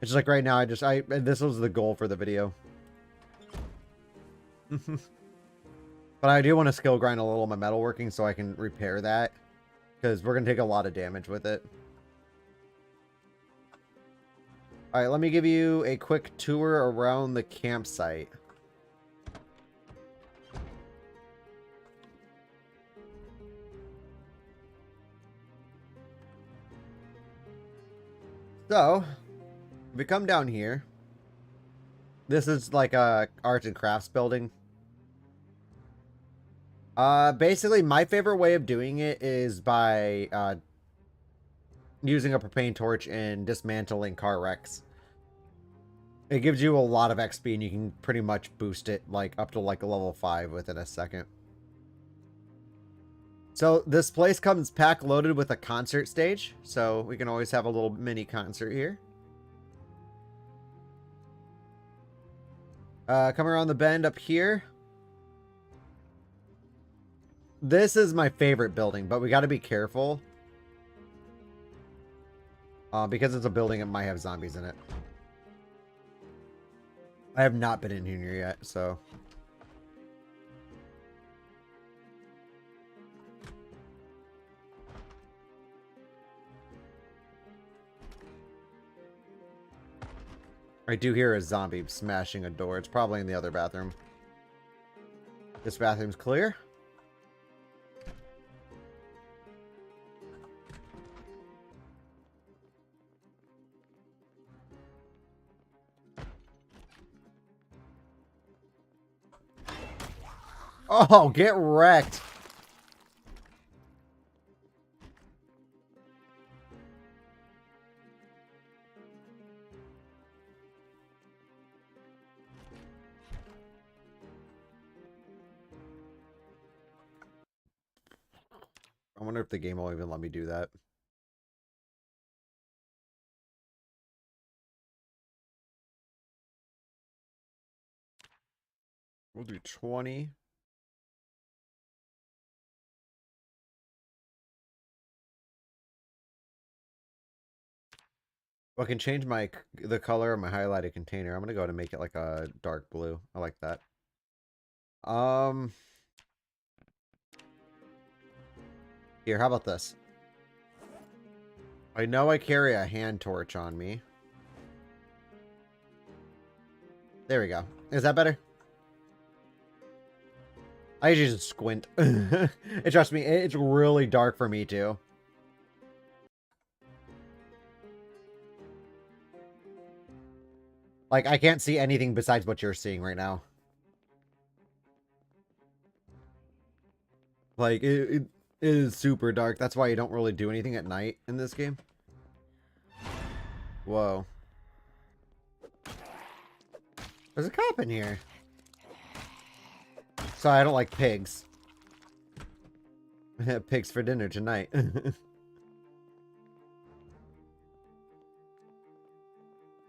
It's just like right now, this was the goal for the video. But I do want to skill grind a little of my metalworking so I can repair that. Because we're going to take a lot of damage with it. Alright, let me give you a quick tour around the campsite. So, if we come down here, this is like a arts and crafts building. Basically, my favorite way of doing it is by using a propane torch and dismantling car wrecks. It gives you a lot of XP, and you can pretty much boost it like up to like a level 5 within a second. So this place comes pack loaded with a concert stage, so we can always have a little mini concert here. Come around the bend up here. This is my favorite building, but we got to be careful. Because it's a building, it might have zombies in it. I have not been in here yet, so... I do hear a zombie smashing a door. It's probably in the other bathroom. This bathroom's clear. Oh, get wrecked. I wonder if the game will even let me do that. We'll do 20. I can change the color of my highlighted container. I'm gonna go ahead and make it like a dark blue. I like that. Here, how about this? I know I carry a hand torch on me. There we go. Is that better? I usually just squint. Trust me, it's really dark for me too. Like, I can't see anything besides what you're seeing right now. Like, it is super dark. That's why you don't really do anything at night in this game. Whoa. There's a cop in here. Sorry, I don't like pigs. Pigs for dinner tonight.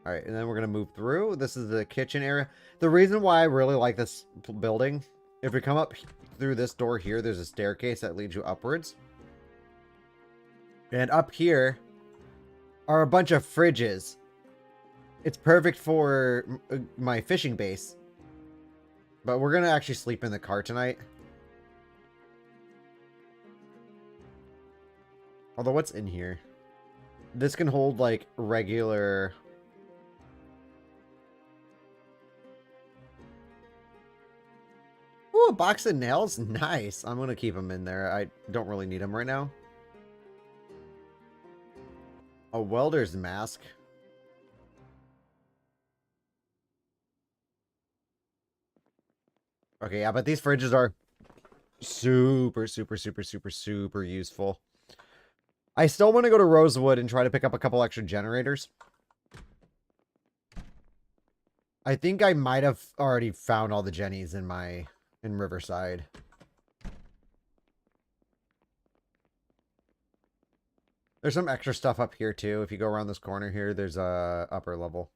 Alright, and then we're going to move through. This is the kitchen area. The reason why I really like this building, if we come up through this door here, there's a staircase that leads you upwards. And up here are a bunch of fridges. It's perfect for my fishing base. But we're going to actually sleep in the car tonight. Although, what's in here? This can hold, like, regular... Ooh, a box of nails? Nice. I'm going to keep them in there. I don't really need them right now. A welder's mask. Okay, yeah, but these fridges are super, super, super, super, super useful. I still want to go to Rosewood and try to pick up a couple extra generators. I think I might have already found all the Jennies in Riverside. There's some extra stuff up here too. If you go around this corner here, there's a upper level.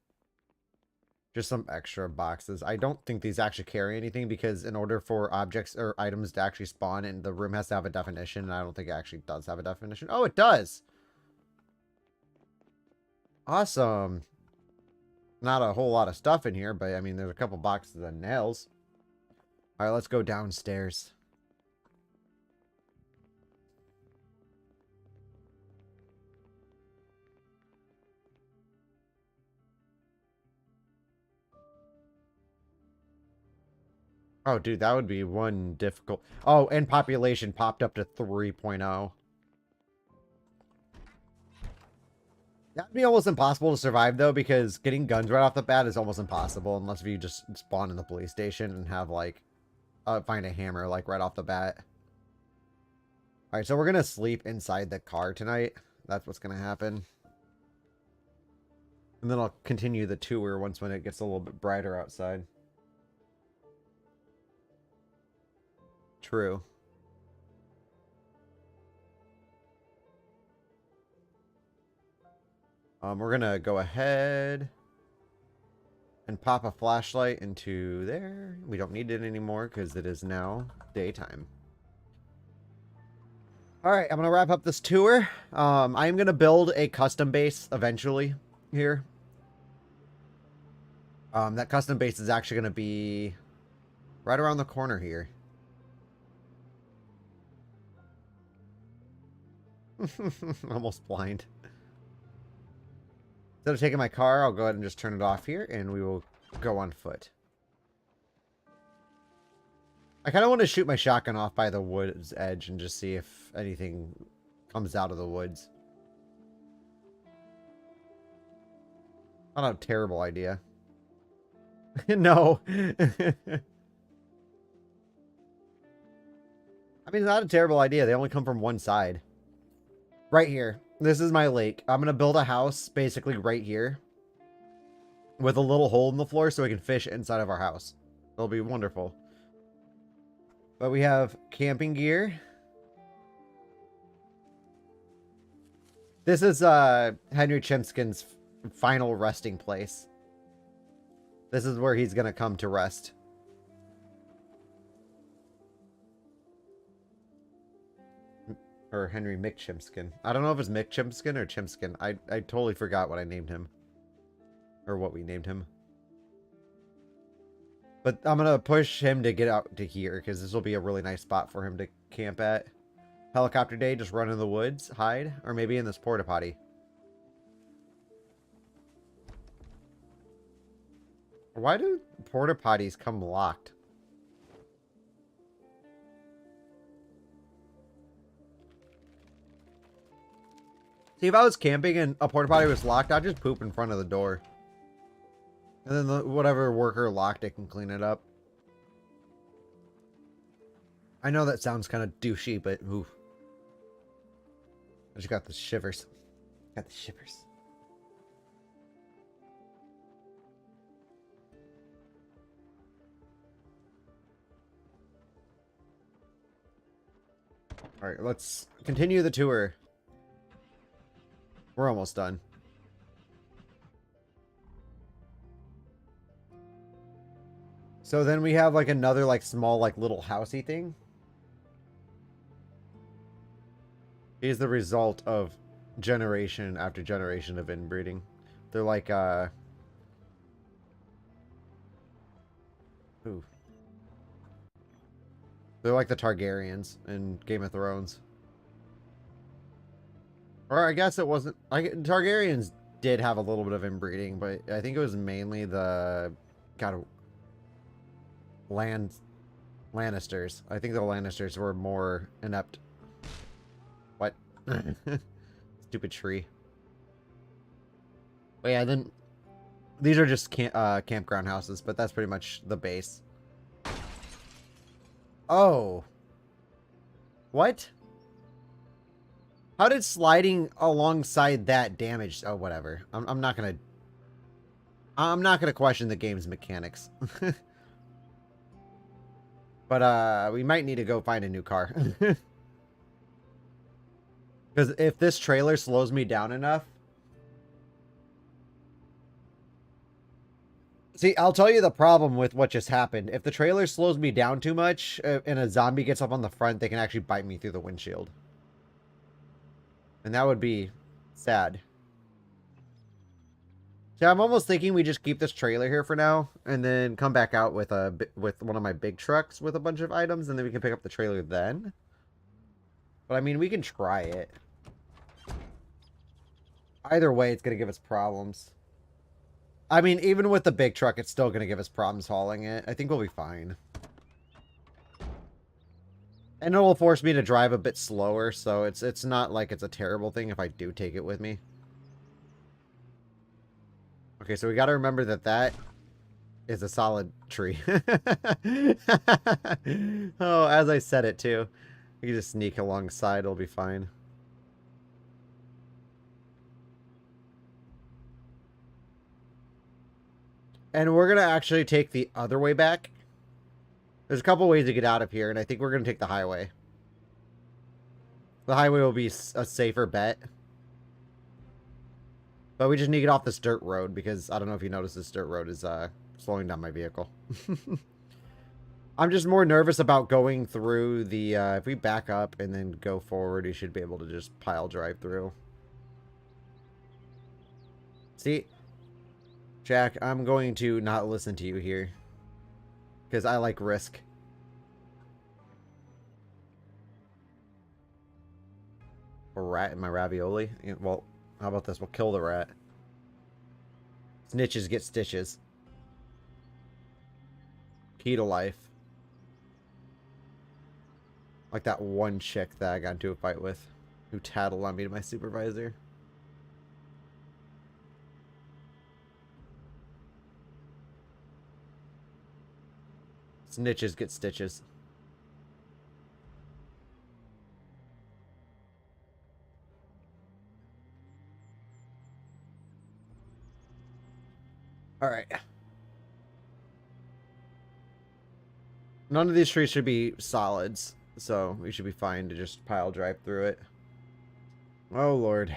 Just some extra boxes. I don't think these actually carry anything because in order for objects or items to actually spawn, and the room has to have a definition, and I don't think it actually does have a definition. Oh, it does! Awesome. Not a whole lot of stuff in here, but I mean, there's a couple boxes of nails. Alright, let's go downstairs. Oh, dude, that would be one difficult... Oh, and population popped up to 3.0. That'd be almost impossible to survive, though, because getting guns right off the bat is almost impossible unless you just spawn in the police station and have, like, find a hammer, like, right off the bat. Alright, so we're gonna sleep inside the car tonight. That's what's gonna happen. And then I'll continue the tour when it gets a little bit brighter outside. True. We're gonna go ahead and pop a flashlight into there. We don't need it anymore because it is now daytime. Alright, I'm gonna wrap up this tour. I am gonna build a custom base eventually here. That custom base is actually gonna be right around the corner here. Almost blind. Instead of taking my car, I'll go ahead and just turn it off here, and we will go on foot. I kind of want to shoot my shotgun off by the wood's edge and just see if anything comes out of the woods. Not a terrible idea. No. I mean, it's not a terrible idea. They only come from one side. Right here. This is my lake. I'm going to build a house basically right here with a little hole in the floor so we can fish inside of our house. It'll be wonderful. But we have camping gear. This is Henry Chimskin's final resting place. This is where he's going to come to rest. Or Henry McChimskin. I don't know if it's McChimskin or Chimskin. I totally forgot what I named him. Or what we named him. But I'm going to push him to get out to here, because this will be a really nice spot for him to camp at. Helicopter day, just run in the woods, hide, or maybe in this porta potty. Why do porta potties come locked? See, if I was camping and a porta potty was locked, I'd just poop in front of the door. And then whatever worker locked it can clean it up. I know that sounds kind of douchey, but ooh. I just got the shivers. Got the shivers. Alright, let's continue the tour. We're almost done. So then we have like another like small like little housey thing. Is the result of generation after generation of inbreeding. They're like ooh. They're like the Targaryens in Game of Thrones. Or I guess it wasn't. Targaryens did have a little bit of inbreeding, but I think it was mainly the Lannisters. I think the Lannisters were more inept. What? Stupid tree. But yeah, then these are just campground houses, but that's pretty much the base. Oh. What? How did sliding alongside that damage? Oh, whatever. I'm not gonna question the game's mechanics. But we might need to go find a new car. Because if this trailer slows me down enough. See, I'll tell you the problem with what just happened. If the trailer slows me down too much and a zombie gets up on the front, they can actually bite me through the windshield. And that would be sad. So I'm almost thinking we just keep this trailer here for now, and then come back out with one of my big trucks with a bunch of items, and then we can pick up the trailer then. But I mean, we can try it. Either way, it's gonna give us problems. I mean, even with the big truck, it's still gonna give us problems hauling it. I think we'll be fine. And it will force me to drive a bit slower, so it's not like it's a terrible thing if I do take it with me. Okay, so we got to remember that that is a solid tree. Oh, as I said it too. We can just sneak alongside, it'll be fine. And we're going to actually take the other way back. There's a couple ways to get out of here, and I think we're going to take the highway. The highway will be a safer bet. But we just need to get off this dirt road, because I don't know if you noticed this dirt road is slowing down my vehicle. I'm just more nervous about going through the... if we back up and then go forward, you should be able to just pile drive through. See? Jack, I'm going to not listen to you here. Because I like risk. A rat in my ravioli? Well, how about this? We'll kill the rat. Snitches get stitches. Key to life. Like that one chick that I got into a fight with. Who tattled on me to my supervisor. Snitches get stitches. Alright. None of these trees should be solids, so we should be fine to just pile drive through it. Oh, Lord.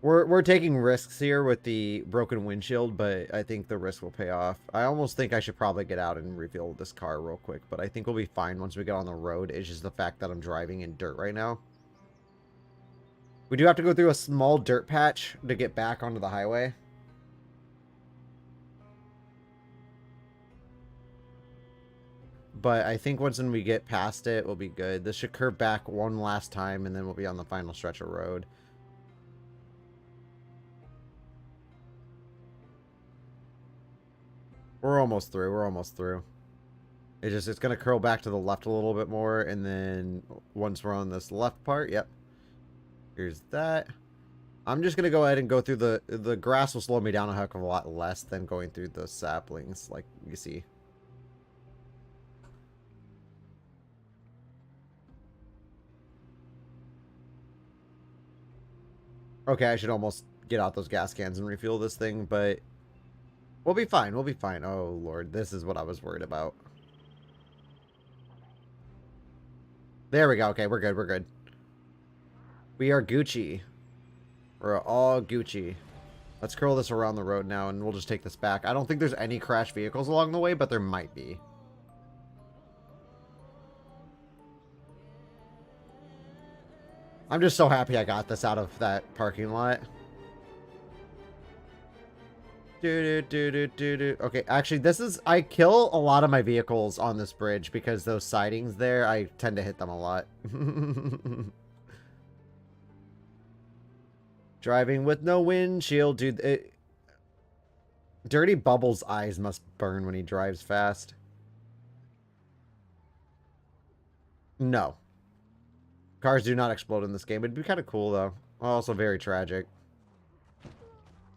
We're taking risks here with the broken windshield, but I think the risk will pay off. I almost think I should probably get out and refuel this car real quick, but I think we'll be fine once we get on the road. It's just the fact that I'm driving in dirt right now. We do have to go through a small dirt patch to get back onto the highway. But I think once when we get past it, we'll be good. This should curve back one last time, and then we'll be on the final stretch of road. We're almost through. We're almost through. It's going to curl back to the left a little bit more, and then once we're on this left part, yep. Here's that. I'm just going to go ahead and go through the grass will slow me down a heck of a lot less than going through the saplings, like you see. Okay, I should almost get out those gas cans and refuel this thing, but we'll be fine. We'll be fine. Oh, Lord. This is what I was worried about. There we go. Okay, we're good. We're good. We are Gucci. We're all Gucci. Let's curl this around the road now, and we'll just take this back. I don't think there's any crashed vehicles along the way, but there might be. I'm just so happy I got this out of that parking lot. Okay, actually, this is... I kill a lot of my vehicles on this bridge because those sidings there, I tend to hit them a lot. Driving with no windshield, dude. Durdy Buhbal's eyes must burn when he drives fast. No. Cars do not explode in this game. It'd be kind of cool, though. Also very tragic.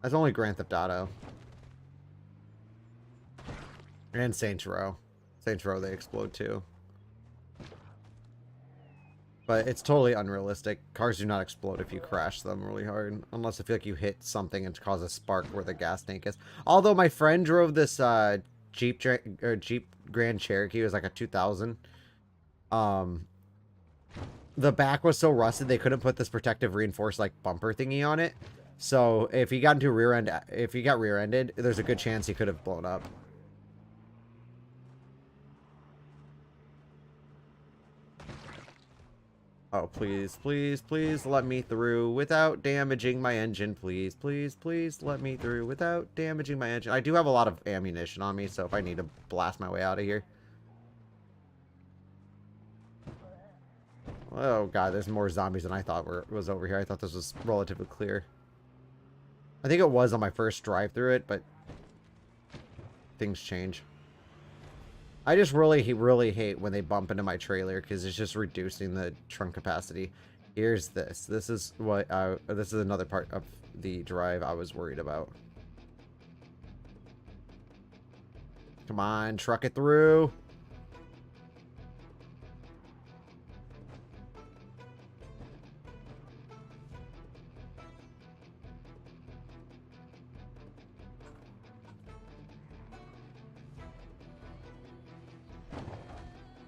That's only Grand Theft Auto. And Saints Row. Saints Row, they explode, too. But it's totally unrealistic. Cars do not explode if you crash them really hard. Unless I feel like you hit something and cause a spark where the gas tank is. Although my friend drove this Jeep Grand Cherokee. It was like a 2000. The back was so rusted they couldn't put this protective reinforced like bumper thingy on it. So if he got into if he got rear-ended, there's a good chance he could have blown up. Oh, please, please, please let me through without damaging my engine. Please, please, please let me through without damaging my engine. I do have a lot of ammunition on me, so if I need to blast my way out of here. Oh, God, there's more zombies than I thought was over here. I thought this was relatively clear. I think it was on my first drive through it, but things change. I just really hate when they bump into my trailer because it's just reducing the trunk capacity. Here's this. This is what this is another part of the drive I was worried about. Come on, truck it through.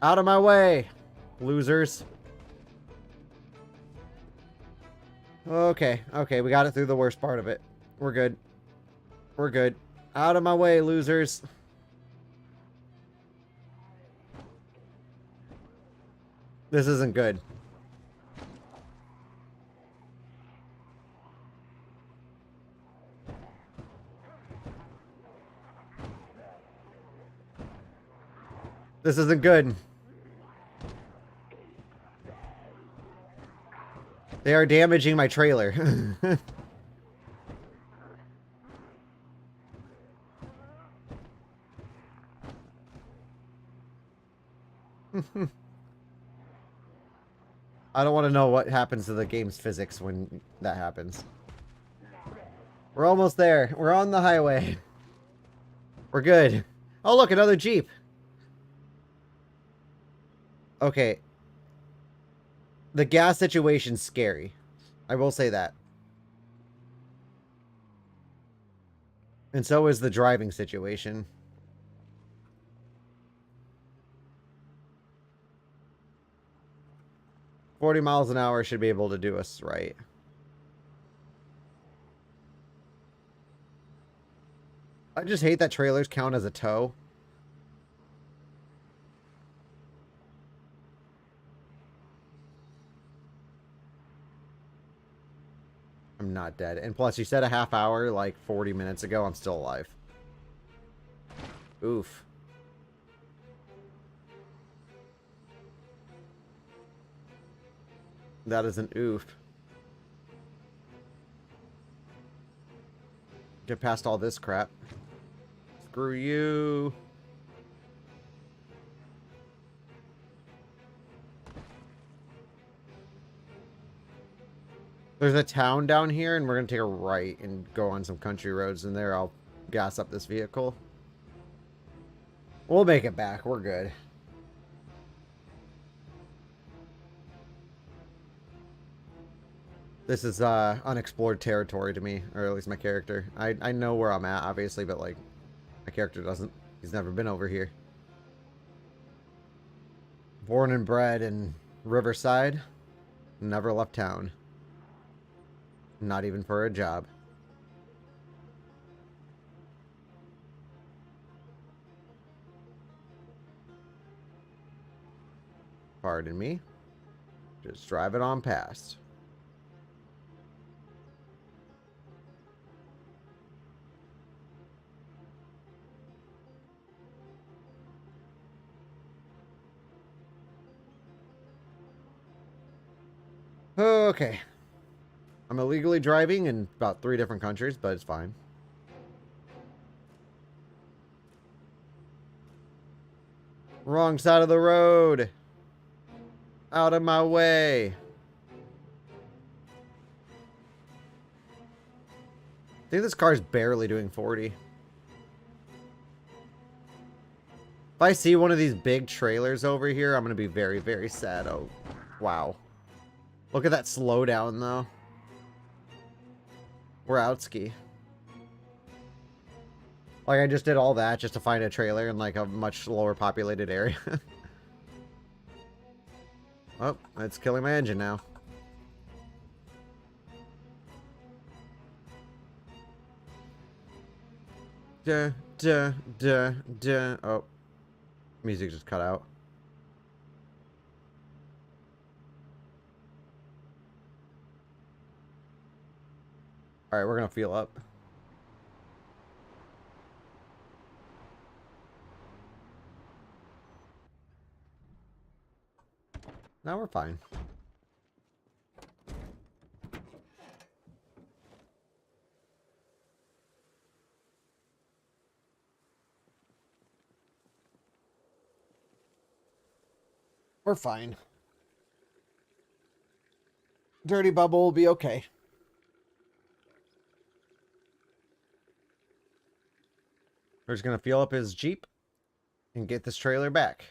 Out of my way, losers. Okay, okay, we got it through the worst part of it. We're good. We're good. Out of my way, losers. This isn't good. This isn't good. They are damaging my trailer. I don't want to know what happens to the game's physics when that happens. We're almost there. We're on the highway. We're good. Oh, look, another Jeep. Okay. The gas situation's scary. I will say that. And so is the driving situation. $40 miles an hour should be able to do us right. I just hate that trailers count as a tow. I'm not dead. And plus, you said a half hour, like 40 minutes ago. I'm still alive. Oof. That is an oof. Get past all this crap. Screw you. There's a town down here, and we're going to take a right and go on some country roads, and there I'll gas up this vehicle. We'll make it back. We're good. This is unexplored territory to me, or at least my character. I know where I'm at, obviously, but like my character doesn't. He's never been over here. Born and bred in Riverside, never left town. Not even for a job. Pardon me. Just drive it on past. Okay. I'm illegally driving in about 3 different countries, but it's fine. Wrong side of the road. Out of my way. I think this car's barely doing 40. If I see one of these big trailers over here, I'm going to be very, very sad. Oh, wow. Look at that slowdown, though. We're outski. Like, I just did all that just to find a trailer in, like, a much lower populated area. Oh, it's killing my engine now. Duh, duh, duh, duh. Oh. Music just cut out. Alright, we're gonna fuel up. Now we're fine. We're fine. Durdy Buhbal will be okay. We're just gonna fuel up his Jeep and get this trailer back.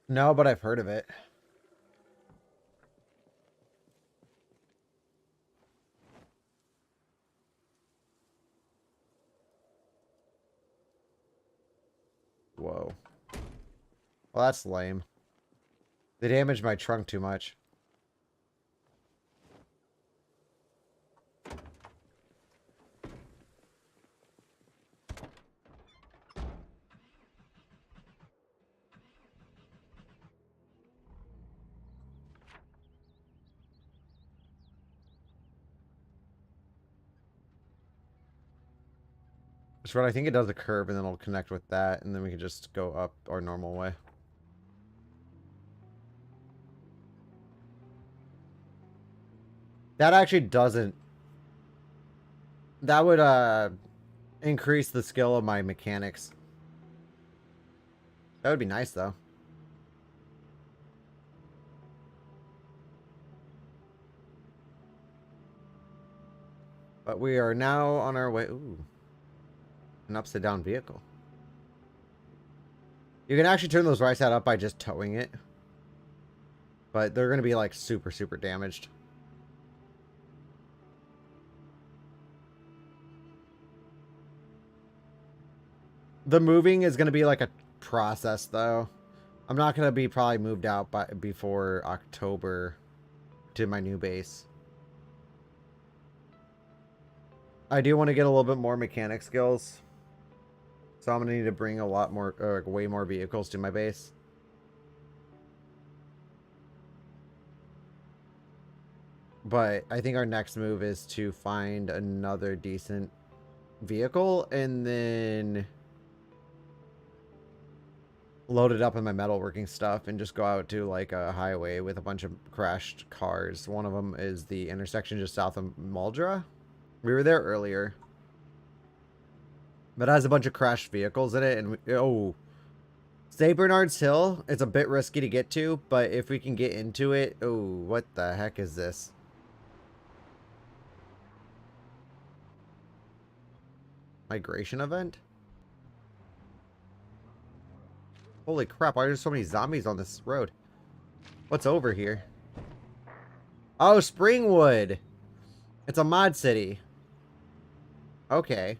No, but I've heard of it. Whoa. Well, that's lame. They damaged my trunk too much. But I think it does a curve and then it'll connect with that and then we can just go up our normal way. That actually doesn't. That would increase the skill of my mechanics. That would be nice though. But we are now on our way. Ooh. An upside down vehicle. You can actually turn those right side up by just towing it. But they're going to be like super, super damaged. The moving is going to be like a process though. I'm not going to be probably moved out before October to my new base. I do want to get a little bit more mechanic skills. So I'm going to need to bring a lot more, way more vehicles to my base. But I think our next move is to find another decent vehicle and then load it up in my metalworking stuff and just go out to like a highway with a bunch of crashed cars. One of them is the intersection just south of Muldra. We were there earlier. But it has a bunch of crashed vehicles in it. And oh, St. Bernard's Hill. It's a bit risky to get to, but if we can get into it. Oh, what the heck is this? Migration event? Holy crap, why are there so many zombies on this road? What's over here? Oh, Springwood! It's a mod city. Okay.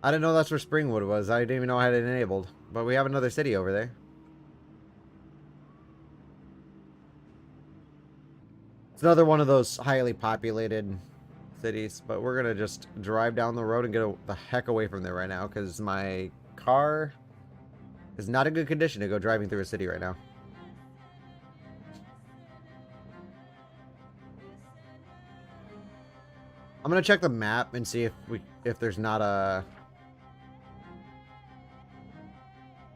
I didn't know that's where Springwood was. I didn't even know I had it enabled. But we have another city over there. It's another one of those highly populated cities. But we're going to just drive down the road and get the heck away from there right now. Because my car is not in good condition to go driving through a city right now. I'm going to check the map and see if there's not a...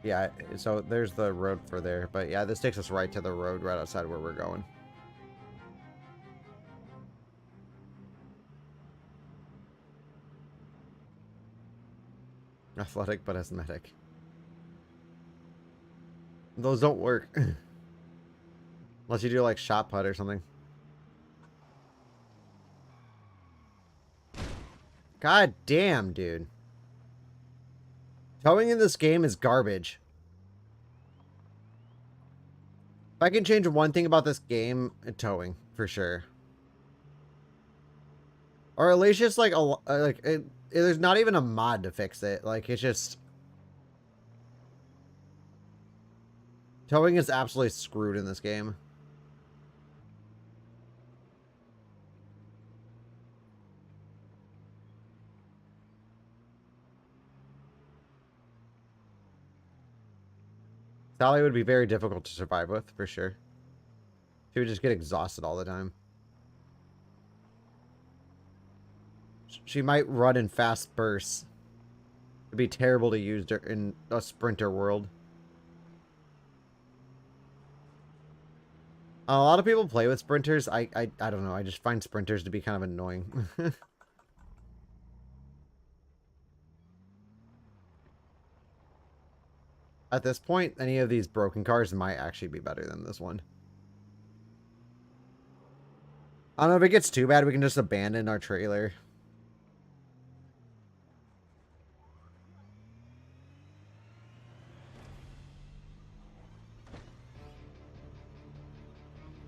Yeah, so there's the road for there. But yeah, this takes us right to the road right outside where we're going. Athletic but asthmatic. Those don't work. Unless you do like shot put or something. God damn, dude. Towing in this game is garbage. If I can change one thing about this game, towing, for sure. Or at least just like there's not even a mod to fix it. Like it's just towing is absolutely screwed in this game. Sally would be very difficult to survive with, for sure. She would just get exhausted all the time. She might run in fast bursts. It'd be terrible to use in a sprinter world. A lot of people play with sprinters. I don't know. I just find sprinters to be kind of annoying. At this point, any of these broken cars might actually be better than this one. I don't know if it gets too bad, we can just abandon our trailer.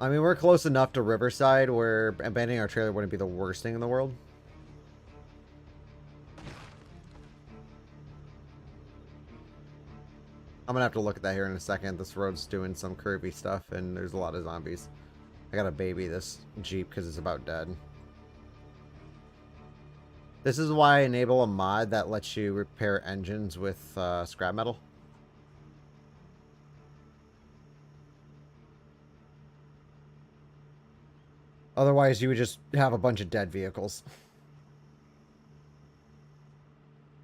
I mean, we're close enough to Riverside where abandoning our trailer wouldn't be the worst thing in the world. I'm gonna have to look at that here in a second. This road's doing some curvy stuff, and there's a lot of zombies. I gotta baby this Jeep because it's about dead. This is why I enable a mod that lets you repair engines with scrap metal. Otherwise, you would just have a bunch of dead vehicles.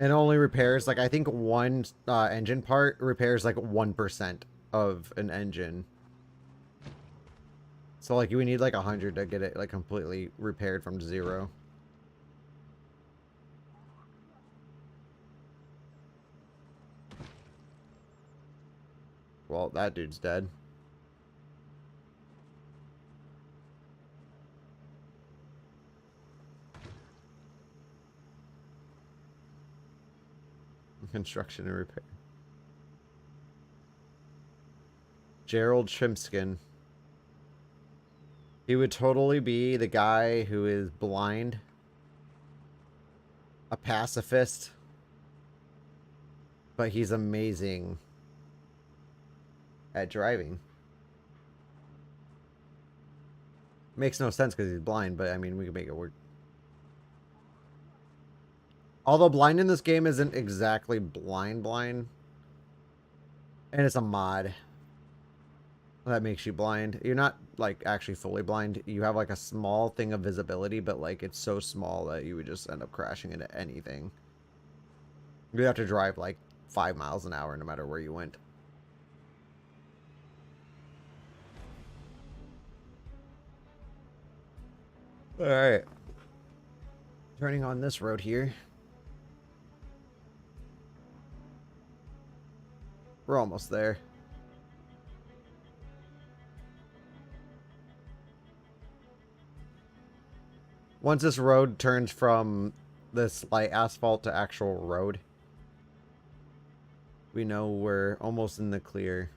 And only repairs, like, I think one engine part repairs, like, 1% of an engine. So, like, you would need, like, 100 to get it, like, completely repaired from 0. Well, that dude's dead. Construction and repair. Gerald Shrimpskin. He would totally be the guy who is blind, a pacifist, but he's amazing at driving. Makes no sense because he's blind, but I mean, we can make it work. Although blind in this game isn't exactly blind, and it's a mod that makes you blind. You're not, like, actually fully blind. You have, like, a small thing of visibility, but, like, it's so small that you would just end up crashing into anything. You'd have to drive, like, 5 miles an hour no matter where you went. Alright. Turning on this road here. We're almost there. Once this road turns from this light asphalt to actual road, we know we're almost in the clear.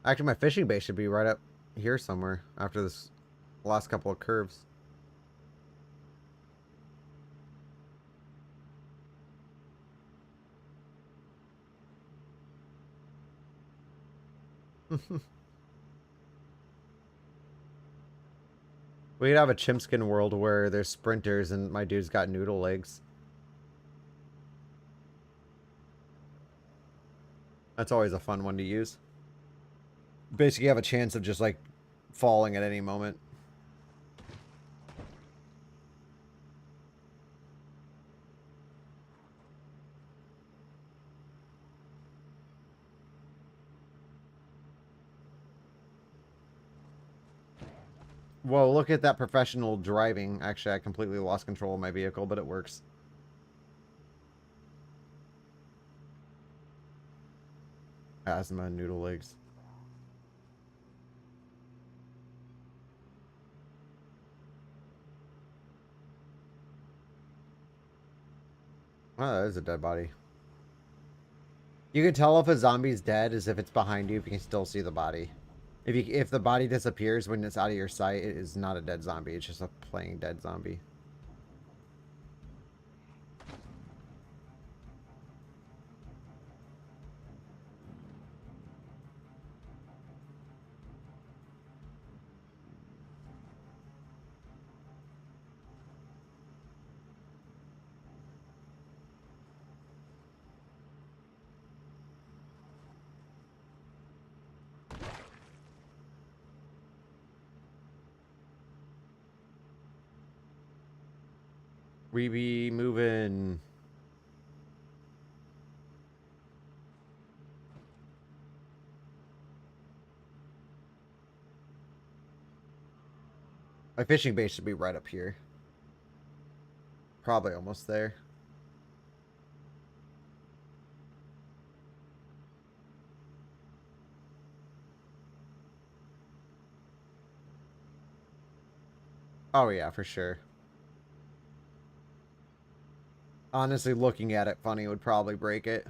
Actually, my fishing base should be right up here somewhere after this last couple of curves. We'd have a chimskin world where there's sprinters and my dude's got noodle legs. That's always a fun one to use. Basically, you have a chance of just, like, falling at any moment. Whoa, look at that professional driving. Actually, I completely lost control of my vehicle, but it works. Asthma, noodle legs. Oh, that is a dead body. You can tell if a zombie's dead is if it's behind you, if you can still see the body. If the body disappears when it's out of your sight, it is not a dead zombie. It's just a plain dead zombie. We be moving. My fishing bait should be right up here. Probably almost there. Oh yeah, for sure. Honestly, looking at it funny would probably break it.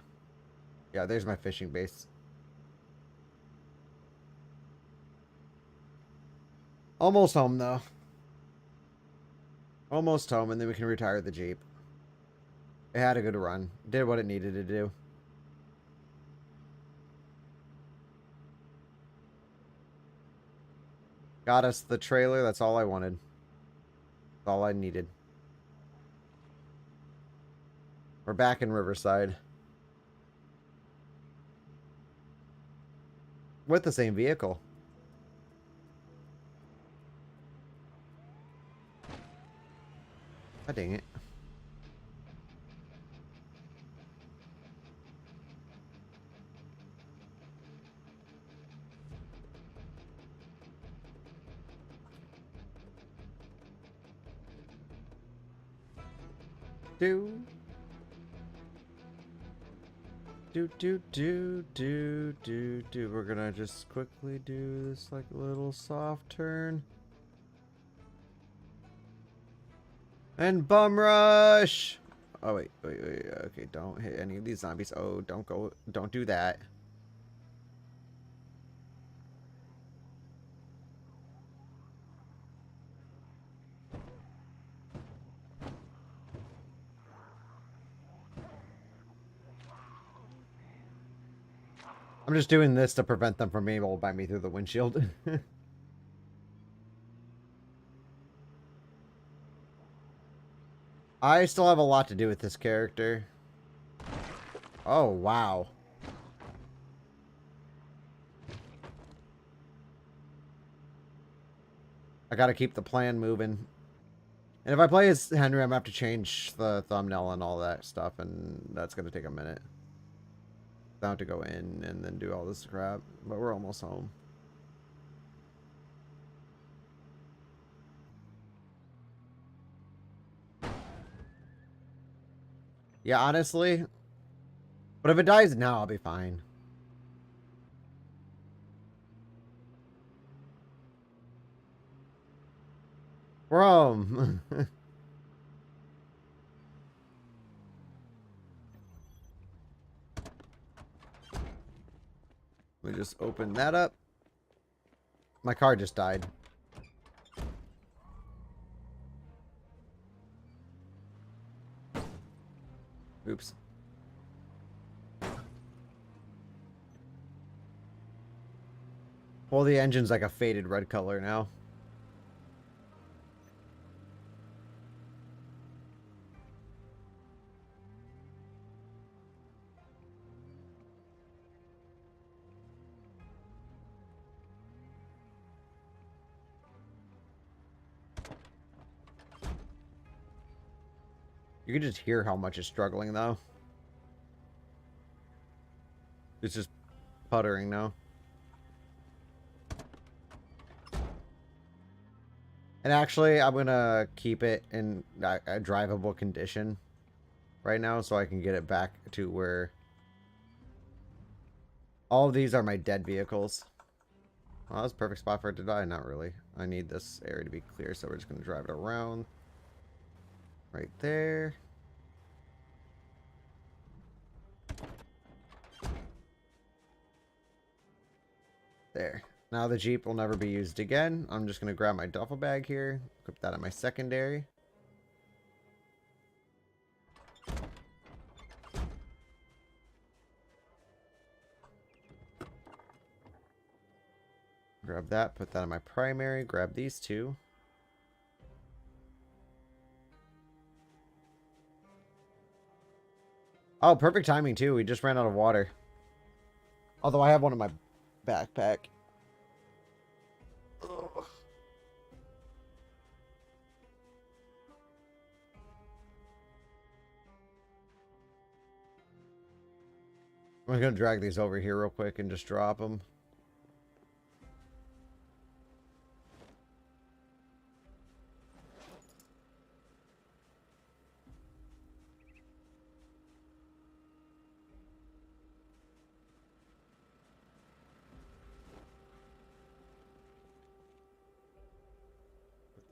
Yeah, there's my fishing base. Almost home, though. Almost home, and then we can retire the Jeep. It had a good run. Did what it needed to do. Got us the trailer. That's all I wanted. That's all I needed. We're back in Riverside. With the same vehicle. Oh, dang it. Do. We're gonna just quickly do this like little soft turn. And bum rush! Oh, wait. Okay, don't hit any of these zombies. Oh, don't do that. I'm just doing this to prevent them from being able to bite me through the windshield. I still have a lot to do with this character. Oh, wow. I gotta keep the plan moving. And if I play as Henry, I'm gonna have to change the thumbnail and all that stuff, and that's gonna take a minute. I have to go in and then do all this crap, but we're almost home. Yeah, honestly. But if it dies now, I'll be fine. We're home. Let me just open that up. My car just died. Oops. Well, the engine's like a faded red color now. You can just hear how much it's struggling, though. It's just puttering now. And actually, I'm gonna keep it in a drivable condition right now so I can get it back to where... All of these are my dead vehicles. Well, that's a perfect spot for it to die. Not really. I need this area to be clear, so we're just gonna drive it around. Right there. There. Now the Jeep will never be used again. I'm just going to grab my duffel bag here. Equip that on my secondary. Grab that. Put that on my primary. Grab these two. Oh, perfect timing too. We just ran out of water. Although I have one in my backpack. Ugh. I'm going to drag these over here real quick and just drop them.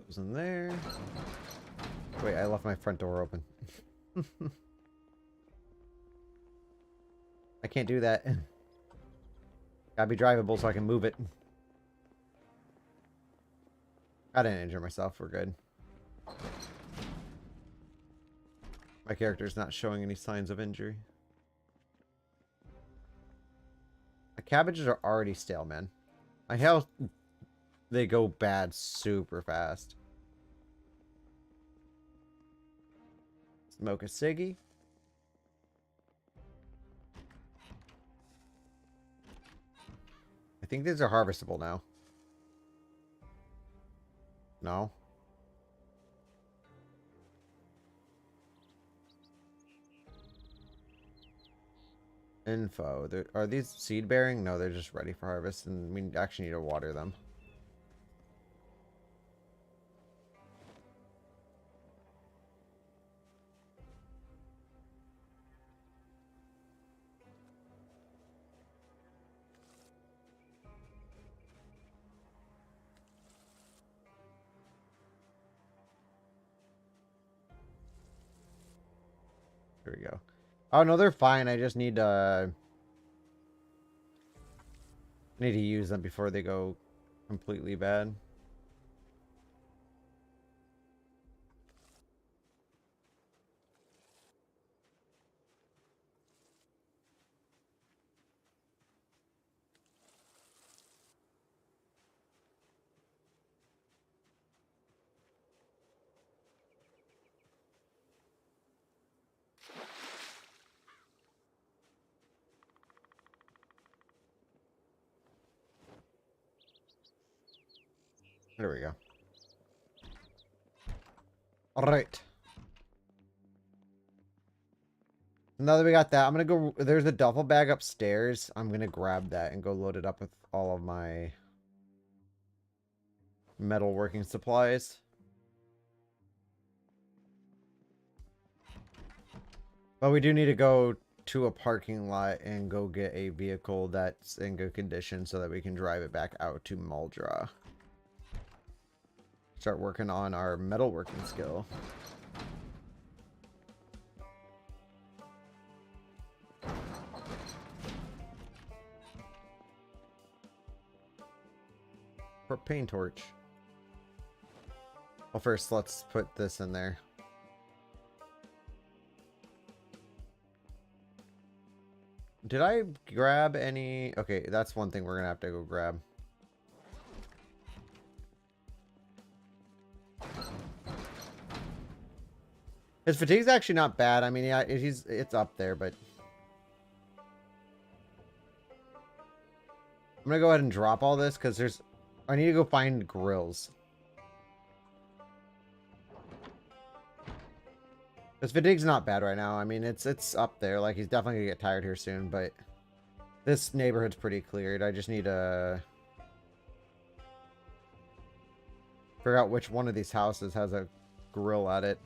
Goes in there. Wait, I left my front door open. I can't do that. Gotta be drivable so I can move it. I didn't injure myself. We're good. My character's not showing any signs of injury. The cabbages are already stale, man. My health, they go bad super fast. Smoke a ciggy. I think these are harvestable now. No. Info. Are these seed bearing? No, they're just ready for harvest, and we actually need to water them. Here we go. Oh no, they're fine. I just need to use them before they go completely bad. There we go. All right. Now that we got that, I'm going to go... There's a duffel bag upstairs. I'm going to grab that and go load it up with all of my metalworking supplies. But we do need to go to a parking lot and go get a vehicle that's in good condition so that we can drive it back out to Muldra. Start working on our metalworking skill. Propane torch. Well, first let's put this in there. Did I grab any? Okay, that's one thing we're gonna have to go grab. His fatigue's actually not bad. I mean, yeah, it's up there, but I'm gonna go ahead and drop all this because I need to go find grills. His fatigue's not bad right now. I mean, it's up there. Like, he's definitely gonna get tired here soon, but this neighborhood's pretty cleared. I just need to figure out which one of these houses has a grill at it.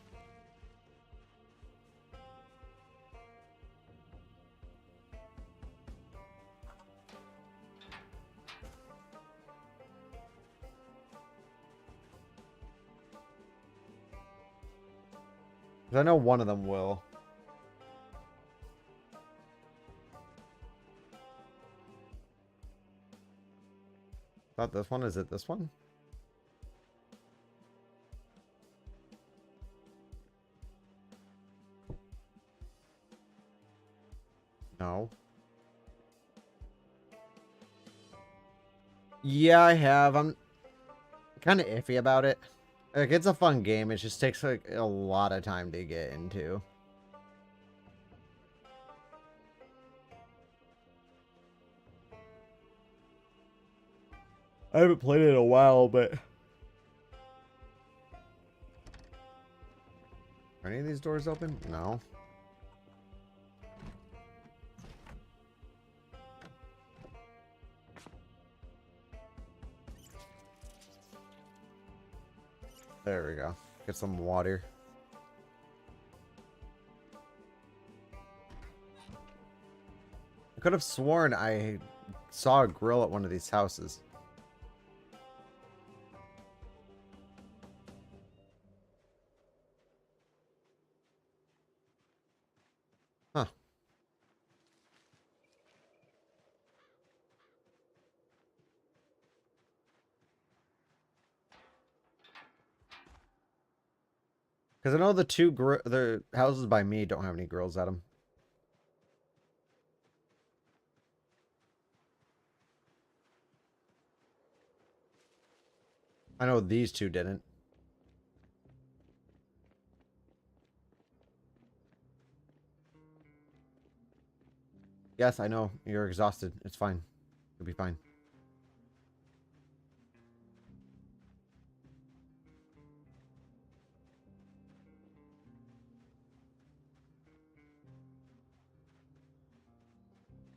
I know one of them will. Not this one. Is it this one? No. Yeah, I have. I'm kind of iffy about it. Like, it's a fun game. It just takes, like, a lot of time to get into. I haven't played it in a while, but... Are any of these doors open? No. There we go. Get some water. I could have sworn I saw a grill at one of these houses. Huh. Because I know the houses by me don't have any grills at them. I know these two didn't. Yes, I know. You're exhausted. It's fine. You'll be fine.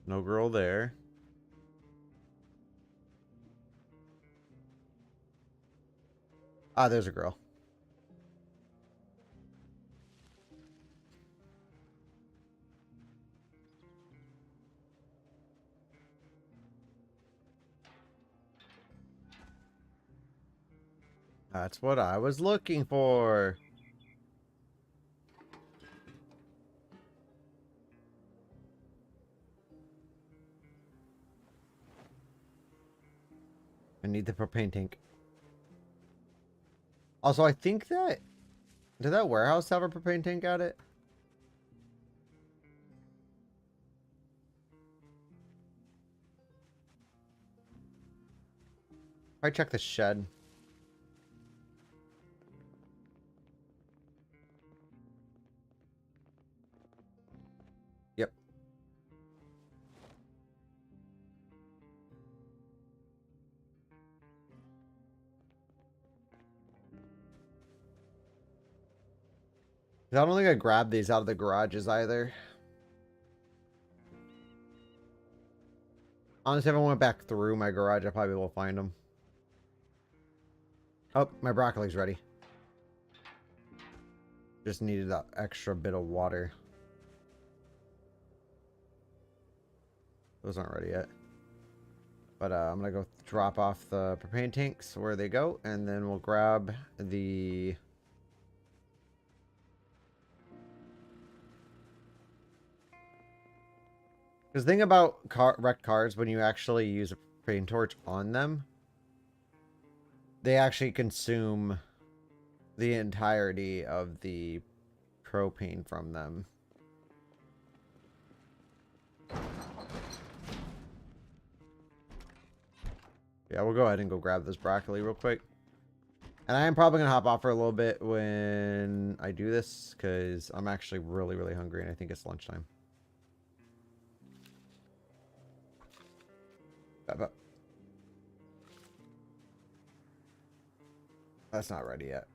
No girl there. Ah, there's a girl. That's what I was looking for. I need the propane tank. Also, I think that... Did that warehouse have a propane tank at it? I check the shed. Yep. I don't think I grabbed these out of the garages either. Honestly, if I went back through my garage, I probably will find them. Oh, my broccoli's ready. Just needed that extra bit of water. Those aren't ready yet. But I'm going to go drop off the propane tanks where they go, and then we'll grab the... Because the thing about wrecked cars, when you actually use a propane torch on them, they actually consume the entirety of the propane from them. Yeah, we'll go ahead and go grab this broccoli real quick. And I am probably going to hop off for a little bit when I do this, because I'm actually really, really hungry, and I think it's lunchtime. That's not ready yet.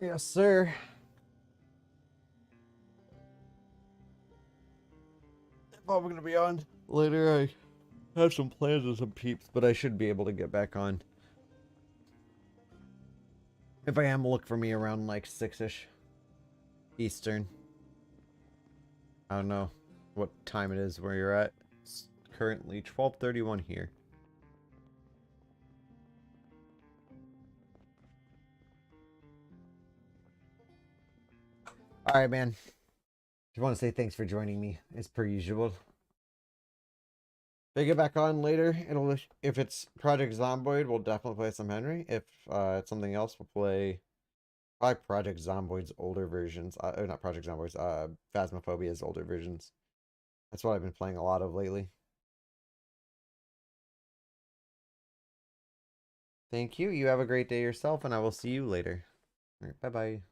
Yes, sir. Probably going to be on later. I have some plans with some peeps, but I should be able to get back on. If I am, look for me around like 6-ish Eastern. I don't know what time it is where you're at. It's currently 12:31 here. Alright, man. Just want to say thanks for joining me, as per usual. If I get back on later, if it's Project Zomboid, we'll definitely play some Henry. If it's something else, we'll play probably Project Zomboid's older versions. Not Project Zomboid's, Phasmophobia's older versions. That's what I've been playing a lot of lately. Thank you. You have a great day yourself, and I will see you later. All right, bye-bye.